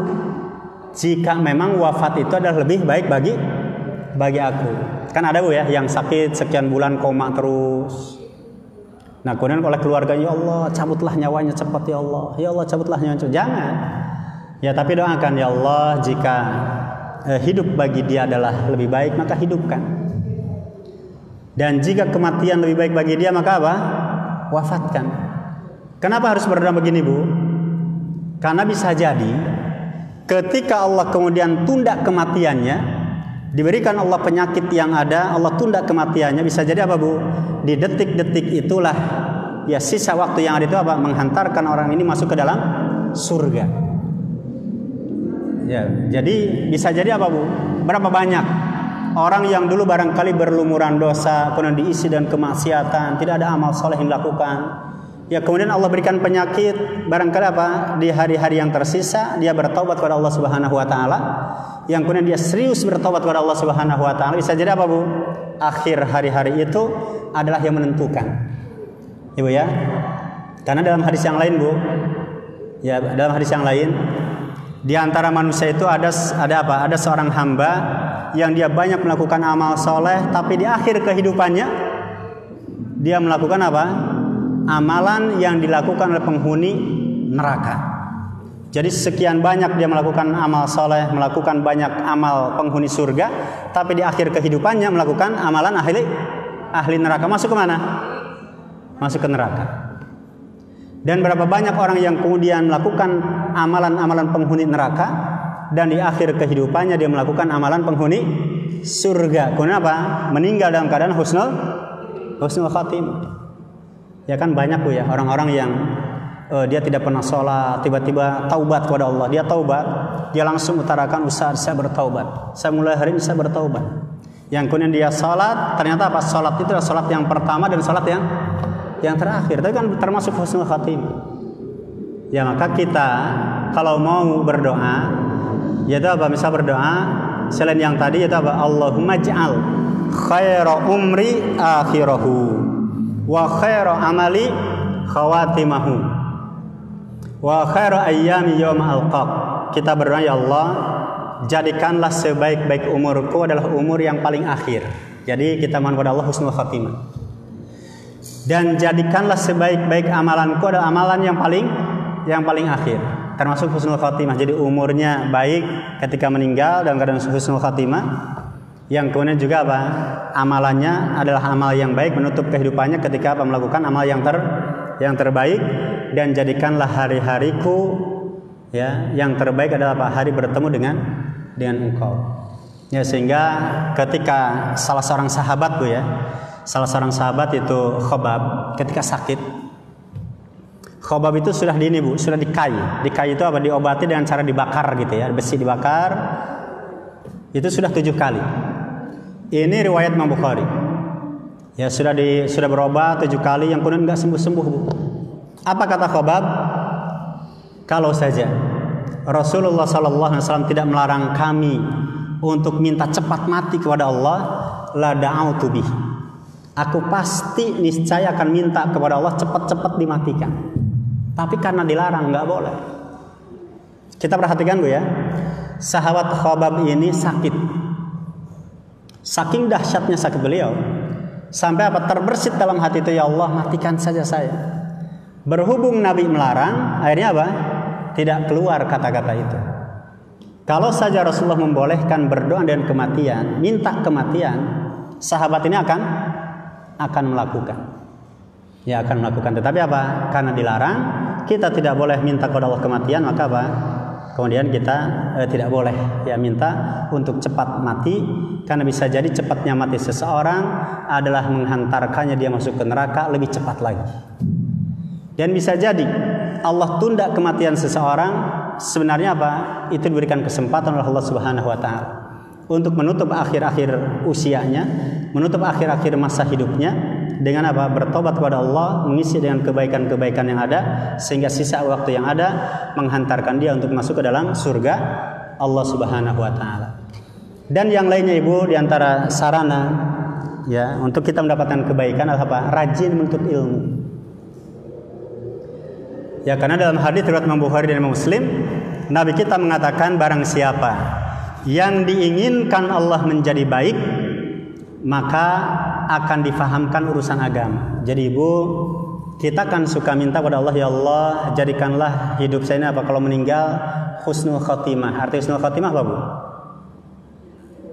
jika memang wafat itu adalah lebih baik bagi aku. Kan ada Bu ya yang sakit sekian bulan koma terus. Nah, kemudian oleh keluarganya, ya Allah, cabutlah nyawanya cepat ya Allah. Ya Allah, cabutlah nyawanya cepat. Jangan. Ya, tapi doakan, ya Allah, jika hidup bagi dia adalah lebih baik, maka hidupkan. Dan jika kematian lebih baik bagi dia, maka apa? Wafatkan. Kenapa harus berdoa begini, Bu? Karena bisa jadi ketika Allah kemudian tunda kematiannya, diberikan Allah penyakit yang ada, Allah tunda kematiannya, bisa jadi apa Bu? Di detik-detik itulah ya sisa waktu yang ada itu apa? Menghantarkan orang ini masuk ke dalam surga. Ya, jadi bisa jadi apa Bu? Berapa banyak orang yang dulu barangkali berlumuran dosa, kemudian diisi dan kemaksiatan, tidak ada amal soleh yang dilakukan. Ya, kemudian Allah berikan penyakit, barangkali apa? Di hari-hari yang tersisa dia bertaubat kepada Allah Subhanahu wa taala. Yang kemudian dia serius bertobat kepada Allah Subhanahu wa taala, bisa jadi apa Bu? Akhir hari-hari itu adalah yang menentukan. Ibu ya. Karena dalam hadis yang lain Bu, ya dalam hadis yang lain, di antara manusia itu ada apa? Ada seorang hamba yang dia banyak melakukan amal soleh, tapi di akhir kehidupannya dia melakukan apa? Amalan yang dilakukan oleh penghuni neraka. Jadi sekian banyak dia melakukan amal soleh, melakukan banyak amal penghuni surga, tapi di akhir kehidupannya melakukan amalan ahli neraka. Masuk ke mana? Masuk ke neraka. Dan berapa banyak orang yang kemudian melakukan amalan-amalan penghuni neraka, dan di akhir kehidupannya dia melakukan amalan penghuni surga. Kenapa? Meninggal dalam keadaan husnul khatimah. Ya kan banyak Bu ya orang-orang yang dia tidak pernah sholat, tiba-tiba taubat kepada Allah. Dia taubat, dia langsung utarakan, Ustaz, saya bertaubat, saya mulai hari ini saya bertaubat. Yang kemudian dia sholat, ternyata apa? Sholat itu adalah sholat yang pertama dan sholat yang terakhir. Tapi kan termasuk husnul khatimah. Ya, maka kita kalau mau berdoa, yaitu apa? Misal berdoa selain yang tadi, yaitu apa? Allahumma ja'al khaira umri akhirahu wa khaira amali khawatimahu wa khaira ayyami yawma alqaq. Kita berdoa, ya Allah, jadikanlah sebaik-baik umurku adalah umur yang paling akhir. Jadi kita mohon kepada Allah husnul khatimah. Dan jadikanlah sebaik-baik amalanku adalah amalan yang paling akhir, termasuk husnul khatimah. Jadi umurnya baik ketika meninggal dalam keadaan husnul khatimah. Yang kemudian juga apa? Amalannya adalah amal yang baik, menutup kehidupannya ketika apa? Melakukan amal yang terbaik. Dan jadikanlah hari-hariku ya yang terbaik adalah apa? Hari bertemu dengan Engkau. Ya, sehingga ketika salah seorang sahabat Bu ya, salah seorang sahabat itu Khobab, ketika sakit, Khobab itu sudah sudah dikai. Dikai itu apa? Diobati dengan cara dibakar gitu ya, besi dibakar. Itu sudah 7 kali. Ini riwayat Imam Bukhari. Ya, sudah berobat 7 kali, yang kemudian enggak sembuh-sembuh Bu. Apa kata Khobab? Kalau saja Rasulullah SAW tidak melarang kami untuk minta cepat mati kepada Allah, la da'autu bih. Aku pasti niscaya akan minta kepada Allah cepat-cepat dimatikan. Tapi karena dilarang, nggak boleh. Kita perhatikan Bu ya. Sahabat Khobab ini sakit. Saking dahsyatnya sakit beliau, sampai apa? Terbersit dalam hati itu, ya Allah, matikan saja saya. Berhubung Nabi melarang, akhirnya apa? Tidak keluar kata-kata itu. Kalau saja Rasulullah membolehkan berdoa dengan kematian, minta kematian, sahabat ini akan melakukan. Ya, akan melakukan. Tetapi apa? Karena dilarang, kita tidak boleh minta kepada Allah kematian, maka apa? Kemudian kita tidak boleh ya minta untuk cepat mati, karena bisa jadi cepatnya mati seseorang adalah menghantarkannya dia masuk ke neraka lebih cepat lagi. Dan bisa jadi Allah tunda kematian seseorang, sebenarnya apa? Itu diberikan kesempatan oleh Allah Subhanahu wa taala untuk menutup akhir-akhir usianya, menutup akhir-akhir masa hidupnya dengan apa? Bertobat kepada Allah, mengisi dengan kebaikan-kebaikan yang ada, sehingga sisa waktu yang ada menghantarkan dia untuk masuk ke dalam surga Allah Subhanahu wa taala. Dan yang lainnya Ibu, di antara sarana ya untuk kita mendapatkan kebaikan adalah apa? Rajin menuntut ilmu. Ya, karena dalam hadis riwayat Imam Bukhari dan Imam Muslim, Nabi kita mengatakan barang siapa yang diinginkan Allah menjadi baik, maka akan difahamkan urusan agama. Jadi Ibu, kita kan suka minta kepada Allah, ya Allah, jadikanlah hidup saya ini apa kalau meninggal husnul khotimah. Arti husnul khotimah apa, Bu?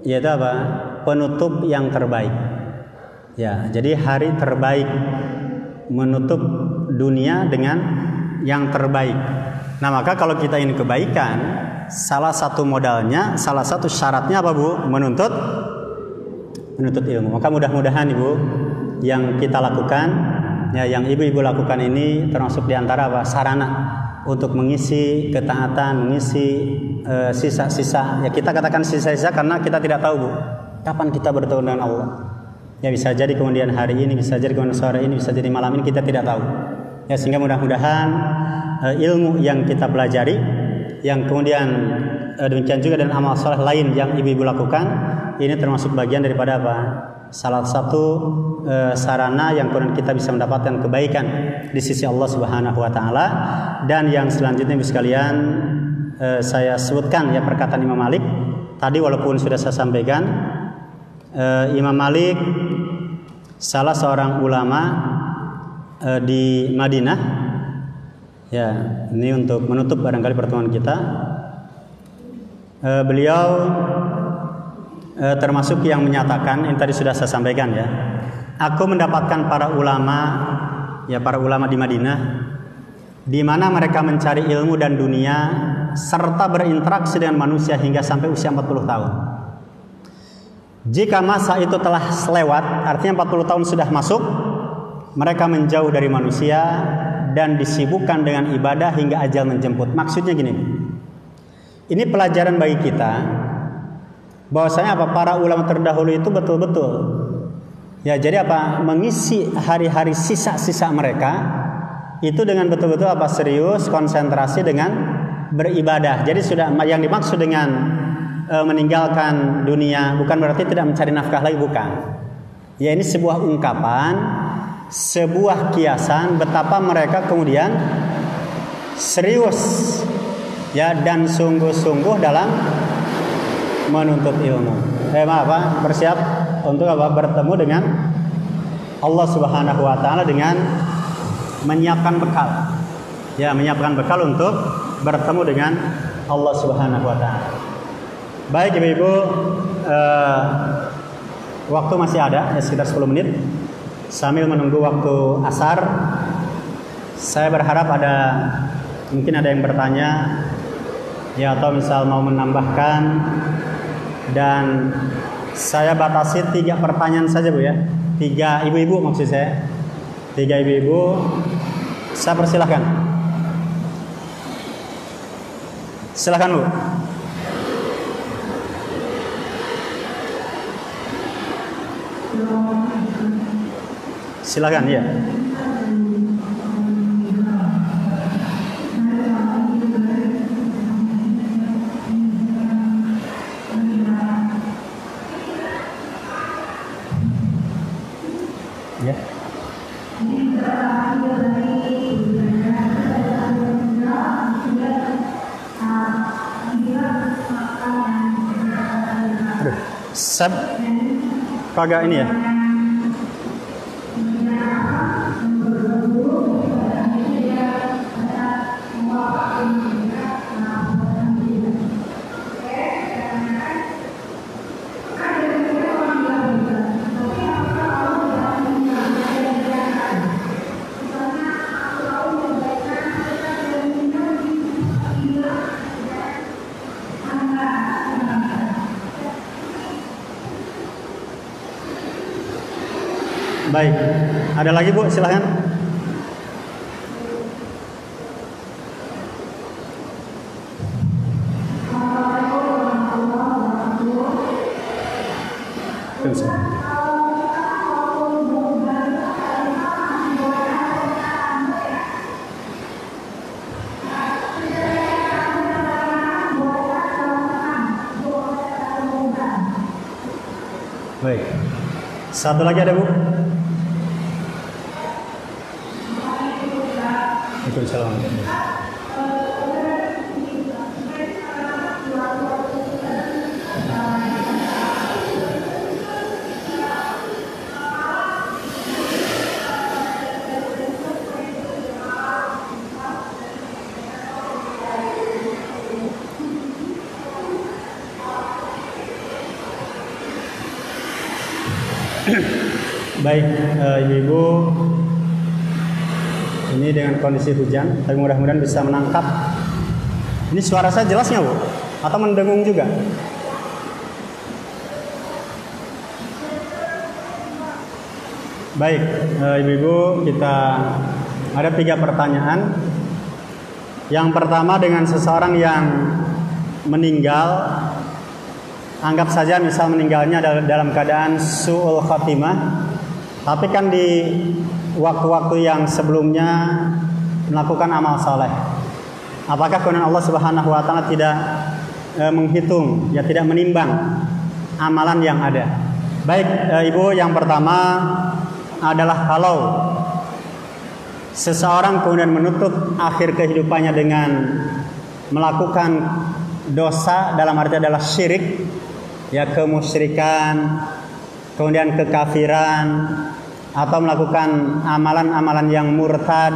Yaitu apa? Penutup yang terbaik. Ya, jadi hari terbaik, menutup dunia dengan yang terbaik. Nah, maka kalau kita ingin kebaikan, salah satu modalnya, salah satu syaratnya apa, Bu? Menuntut ilmu. Maka mudah-mudahan Ibu yang kita lakukan, ya yang ibu-ibu lakukan ini termasuk diantara apa? Sarana untuk mengisi ketaatan, mengisi sisa-sisa. Ya kita katakan sisa-sisa karena kita tidak tahu, Bu, kapan kita bertemu dengan Allah. Ya bisa jadi kemudian hari ini, bisa jadi kemudian sore ini, bisa jadi malam ini, kita tidak tahu. Ya sehingga mudah-mudahan ilmu yang kita pelajari, yang kemudian demikian juga dan amal soleh lain yang ibu-ibu lakukan, ini termasuk bagian daripada apa? Salah satu sarana yang kemudian kita bisa mendapatkan kebaikan di sisi Allah Subhanahu wa taala. Dan yang selanjutnya Ibu sekalian, saya sebutkan ya perkataan Imam Malik tadi, walaupun sudah saya sampaikan. Imam Malik salah seorang ulama di Madinah. Ya, ini untuk menutup barangkali pertemuan kita. Beliau termasuk yang menyatakan, ini tadi sudah saya sampaikan ya, aku mendapatkan para ulama di Madinah, di mana mereka mencari ilmu dan dunia serta berinteraksi dengan manusia hingga sampai usia 40 tahun. Jika masa itu telah lewat, artinya 40 tahun sudah masuk, mereka menjauh dari manusia dan disibukkan dengan ibadah hingga ajal menjemput. Maksudnya gini, ini pelajaran bagi kita, bahwasanya apa? Para ulama terdahulu itu betul-betul ya, jadi apa? Mengisi hari-hari sisa-sisa mereka itu dengan betul-betul apa? Serius, konsentrasi dengan beribadah. Jadi sudah yang dimaksud dengan meninggalkan dunia bukan berarti tidak mencari nafkah lagi, bukan. Ya, ini sebuah ungkapan, sebuah kiasan betapa mereka kemudian serius ya dan sungguh-sungguh dalam menuntut ilmu. Bersiap untuk apa? Bertemu dengan Allah Subhanahu wa taala dengan menyiapkan bekal. Ya, menyiapkan bekal untuk bertemu dengan Allah Subhanahu wa taala. Baik Ibu-ibu, waktu masih ada ya, sekitar 10 menit. Sambil menunggu waktu asar, saya berharap mungkin ada yang bertanya ya, atau misal mau menambahkan. Dan saya batasi 3 pertanyaan saja, Bu ya. 3 ibu-ibu maksud saya. 3 ibu-ibu, saya persilahkan. Silakan, Bu. Silakan ya. Ya. Aduh, kagak ini ya. Baik. Ada lagi Bu, silahkan. Baik. Satu lagi ada Bu? Waalaikumsalam. Baik, Ibu-ibu, ini dengan kondisi hujan, tapi mudah-mudahan bisa menangkap. Ini suara saya jelas nggak Bu? Atau mendengung juga? Baik, Ibu-ibu, kita ada 3 pertanyaan. Yang pertama dengan seseorang yang meninggal, anggap saja misal meninggalnya dalam keadaan su'ul khatimah, tapi kan di waktu-waktu yang sebelumnya melakukan amal saleh. Apakah kemudian Allah Subhanahu wa taala tidak menghitung, ya tidak menimbang amalan yang ada? Baik, Ibu, yang pertama adalah kalau seseorang kemudian menutup akhir kehidupannya dengan melakukan dosa, dalam arti adalah syirik, ya kemusyrikan, kemudian kekafiran, atau melakukan amalan-amalan yang murtad,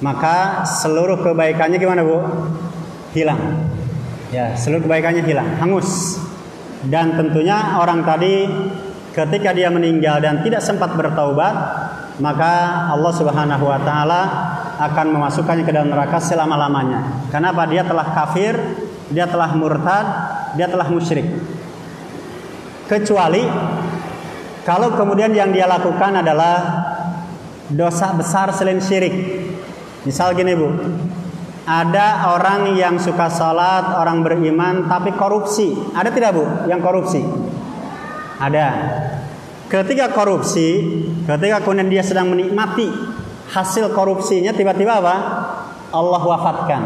maka seluruh kebaikannya gimana Bu? Hilang. Ya, seluruh kebaikannya hilang, hangus. Dan tentunya orang tadi ketika dia meninggal dan tidak sempat bertaubat, maka Allah Subhanahu wa taala akan memasukkannya ke dalam neraka selama-lamanya. Kenapa? Dia telah kafir, dia telah murtad, dia telah musyrik. Kecuali kalau kemudian yang dia lakukan adalah dosa besar selain syirik. Misal gini Bu, ada orang yang suka sholat, orang beriman, tapi korupsi. Ada tidak Bu yang korupsi? Ada. Ketika korupsi, ketika kemudian dia sedang menikmati hasil korupsinya, tiba-tiba apa? Allah wafatkan.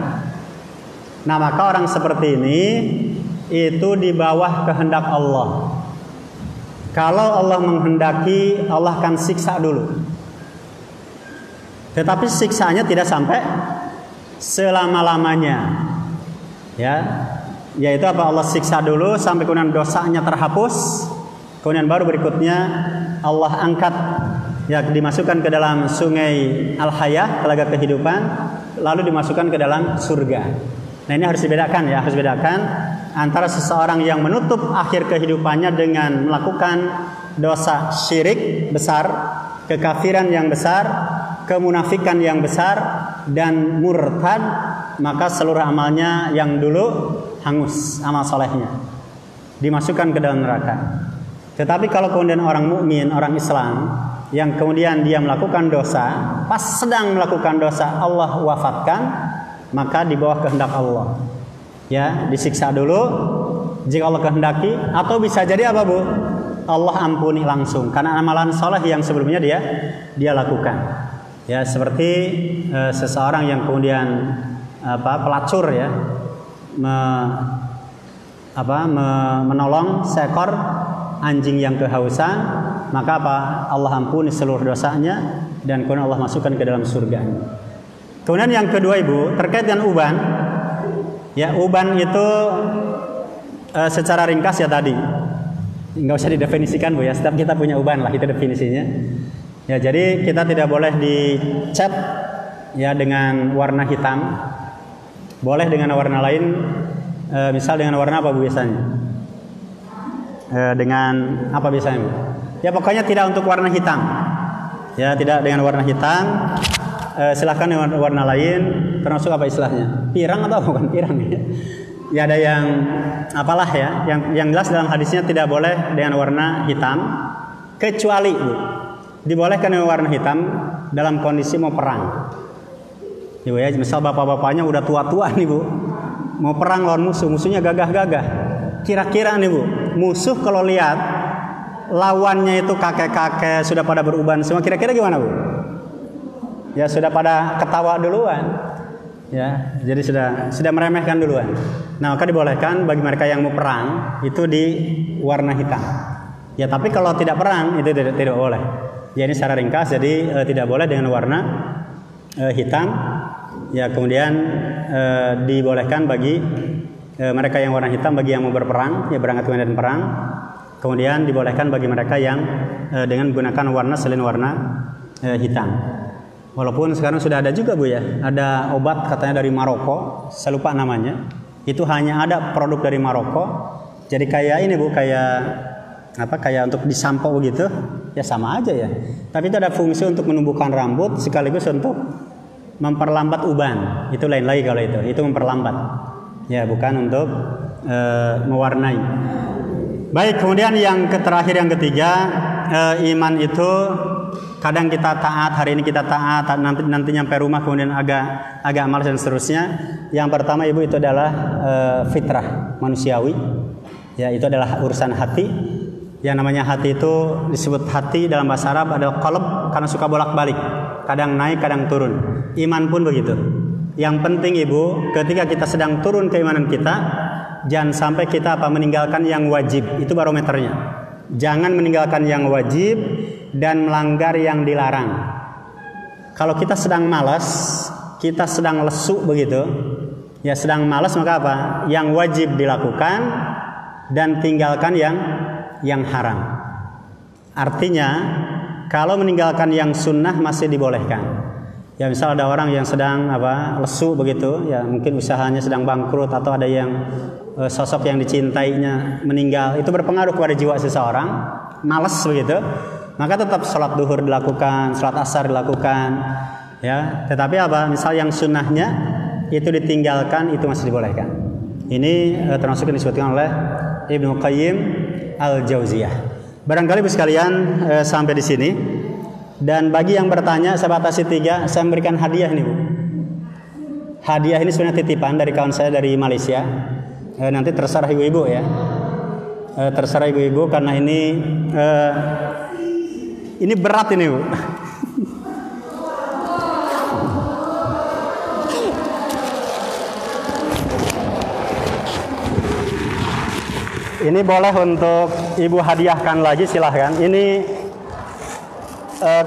Nah, maka orang seperti ini itu di bawah kehendak Allah. Kalau Allah menghendaki, Allah akan siksa dulu. Tetapi siksanya tidak sampai selama-lamanya. Ya, yaitu apa? Allah siksa dulu sampai kemudian dosanya terhapus. Kemudian baru berikutnya Allah angkat, ya dimasukkan ke dalam sungai Al-Hayah, telaga kehidupan, lalu dimasukkan ke dalam surga. Nah, ini harus dibedakan ya, harus dibedakan antara seseorang yang menutup akhir kehidupannya dengan melakukan dosa syirik besar, kekafiran yang besar, kemunafikan yang besar, dan murtad, maka seluruh amalnya yang dulu hangus, amal solehnya dimasukkan ke dalam neraka. Tetapi kalau kemudian orang mukmin, orang Islam yang kemudian dia melakukan dosa, pas sedang melakukan dosa Allah wafatkan, maka di bawah kehendak Allah. Ya, disiksa dulu jika Allah kehendaki, atau bisa jadi apa Bu? Allah ampuni langsung karena amalan soleh yang sebelumnya dia lakukan. Ya, seperti seseorang yang kemudian pelacur ya, menolong seekor anjing yang kehausan, maka apa? Allah ampuni seluruh dosanya dan kemudian Allah masukkan ke dalam surga. Kemudian yang kedua Ibu, terkait dengan uban. Ya, uban itu secara ringkas ya tadi, nggak usah didefinisikan Bu ya, setiap kita punya uban lah, itu definisinya. Ya, jadi kita tidak boleh dicat ya dengan warna hitam, boleh dengan warna lain, misal dengan warna apa Bu biasanya? Dengan apa biasanya Bu? Ya pokoknya tidak untuk warna hitam. Ya, tidak dengan warna hitam. Silahkan dengan warna lain, termasuk apa istilahnya? Pirang atau bukan pirang ya? Ya ada yang apalah ya, yang jelas dalam hadisnya tidak boleh dengan warna hitam, kecuali Bu, dibolehkan dengan warna hitam dalam kondisi mau perang. Ibu ya, misal bapak-bapaknya udah tua-tua nih Bu, mau perang lawan musuh, musuhnya gagah-gagah. Kira-kira nih Bu, musuh kalau lihat lawannya itu kakek-kakek sudah pada beruban semua, kira-kira gimana Bu? Ya sudah pada ketawa duluan. Ya, jadi sudah meremehkan duluan. Nah, maka dibolehkan bagi mereka yang mau perang itu di warna hitam. Ya, tapi kalau tidak perang itu tidak boleh. Ya, ini secara ringkas, jadi tidak boleh dengan warna hitam. Ya, kemudian dibolehkan bagi mereka yang warna hitam bagi yang mau berperang, ya berangkat ke medan perang. Kemudian dibolehkan bagi mereka yang dengan menggunakan warna selain warna hitam. Walaupun sekarang sudah ada juga Bu ya, ada obat katanya dari Maroko, saya lupa namanya. Itu hanya ada produk dari Maroko. Jadi kayak ini Bu, kayak untuk disampo begitu. Ya sama aja ya. Tapi itu ada fungsi untuk menumbuhkan rambut sekaligus untuk memperlambat uban. Itu lain lagi kalau itu memperlambat. Ya, bukan untuk mewarnai. Baik, kemudian yang terakhir yang ketiga, iman itu kadang kita taat, hari ini kita taat, nanti nyampe rumah kemudian agak malas dan seterusnya. Yang pertama Ibu itu adalah fitrah manusiawi. Ya, itu adalah urusan hati. Yang namanya hati itu disebut hati dalam bahasa Arab adalah qalb karena suka bolak-balik, kadang naik, kadang turun. Iman pun begitu. Yang penting Ibu, ketika kita sedang turun keimanan kita, jangan sampai kita meninggalkan yang wajib. Itu barometernya. Jangan meninggalkan yang wajib dan melanggar yang dilarang. Kalau kita sedang malas, kita sedang lesu begitu, ya sedang malas, maka apa? Yang wajib dilakukan dan tinggalkan yang haram. Artinya, kalau meninggalkan yang sunnah masih dibolehkan. Ya misal ada orang yang sedang lesu begitu, ya mungkin usahanya sedang bangkrut atau ada yang sosok yang dicintainya meninggal, itu berpengaruh kepada jiwa seseorang, malas begitu. Maka tetap sholat duhur dilakukan, sholat asar dilakukan, ya. Tetapi misal yang sunnahnya itu ditinggalkan, itu masih dibolehkan. Ini termasuk yang disebutkan oleh Ibnu Qayyim Al-Jauziyah. Barangkali Bu sekalian sampai di sini. Dan bagi yang bertanya, saya batasi 3, saya memberikan hadiah nih Bu. Hadiah ini sebenarnya titipan dari kawan saya dari Malaysia. Nanti terserah ibu-ibu ya. Terserah ibu-ibu karena ini berat ini Bu. Ini boleh untuk ibu hadiahkan lagi, silahkan. Ini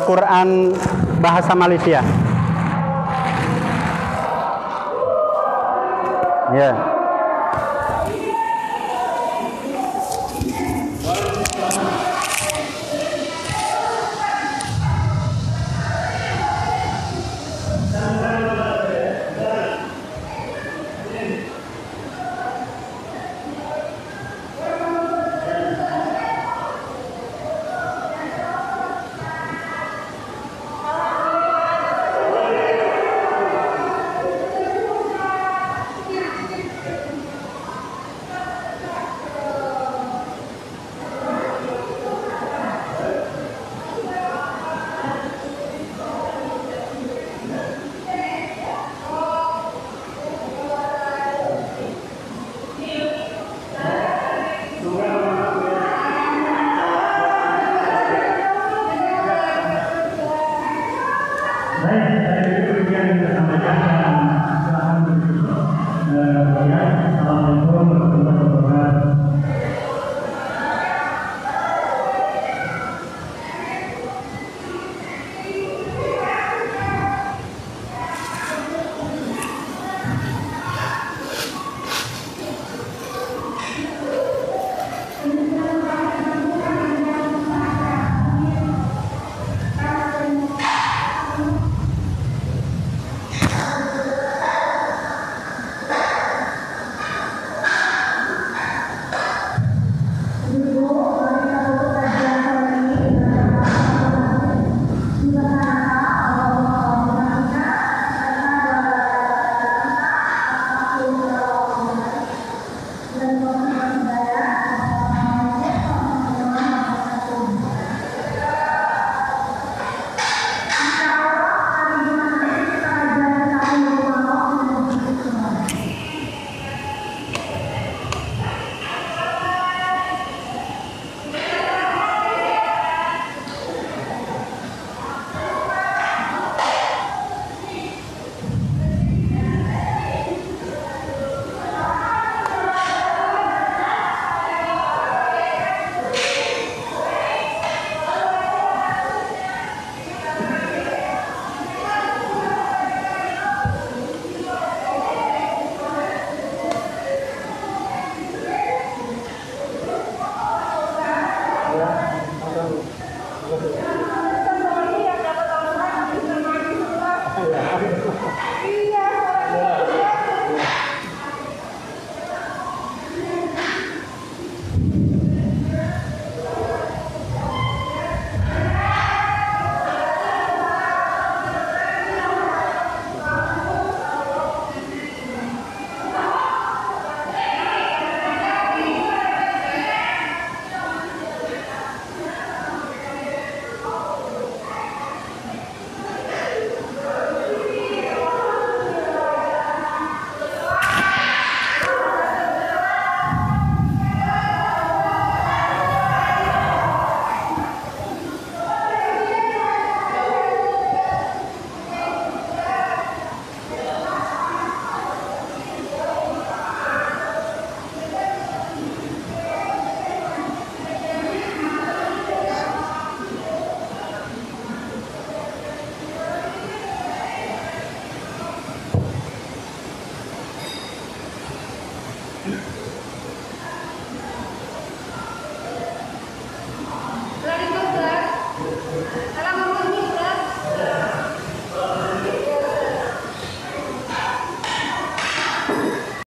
Quran bahasa Malaysia. Ya. Baik, dari itu yang kita sampaikan.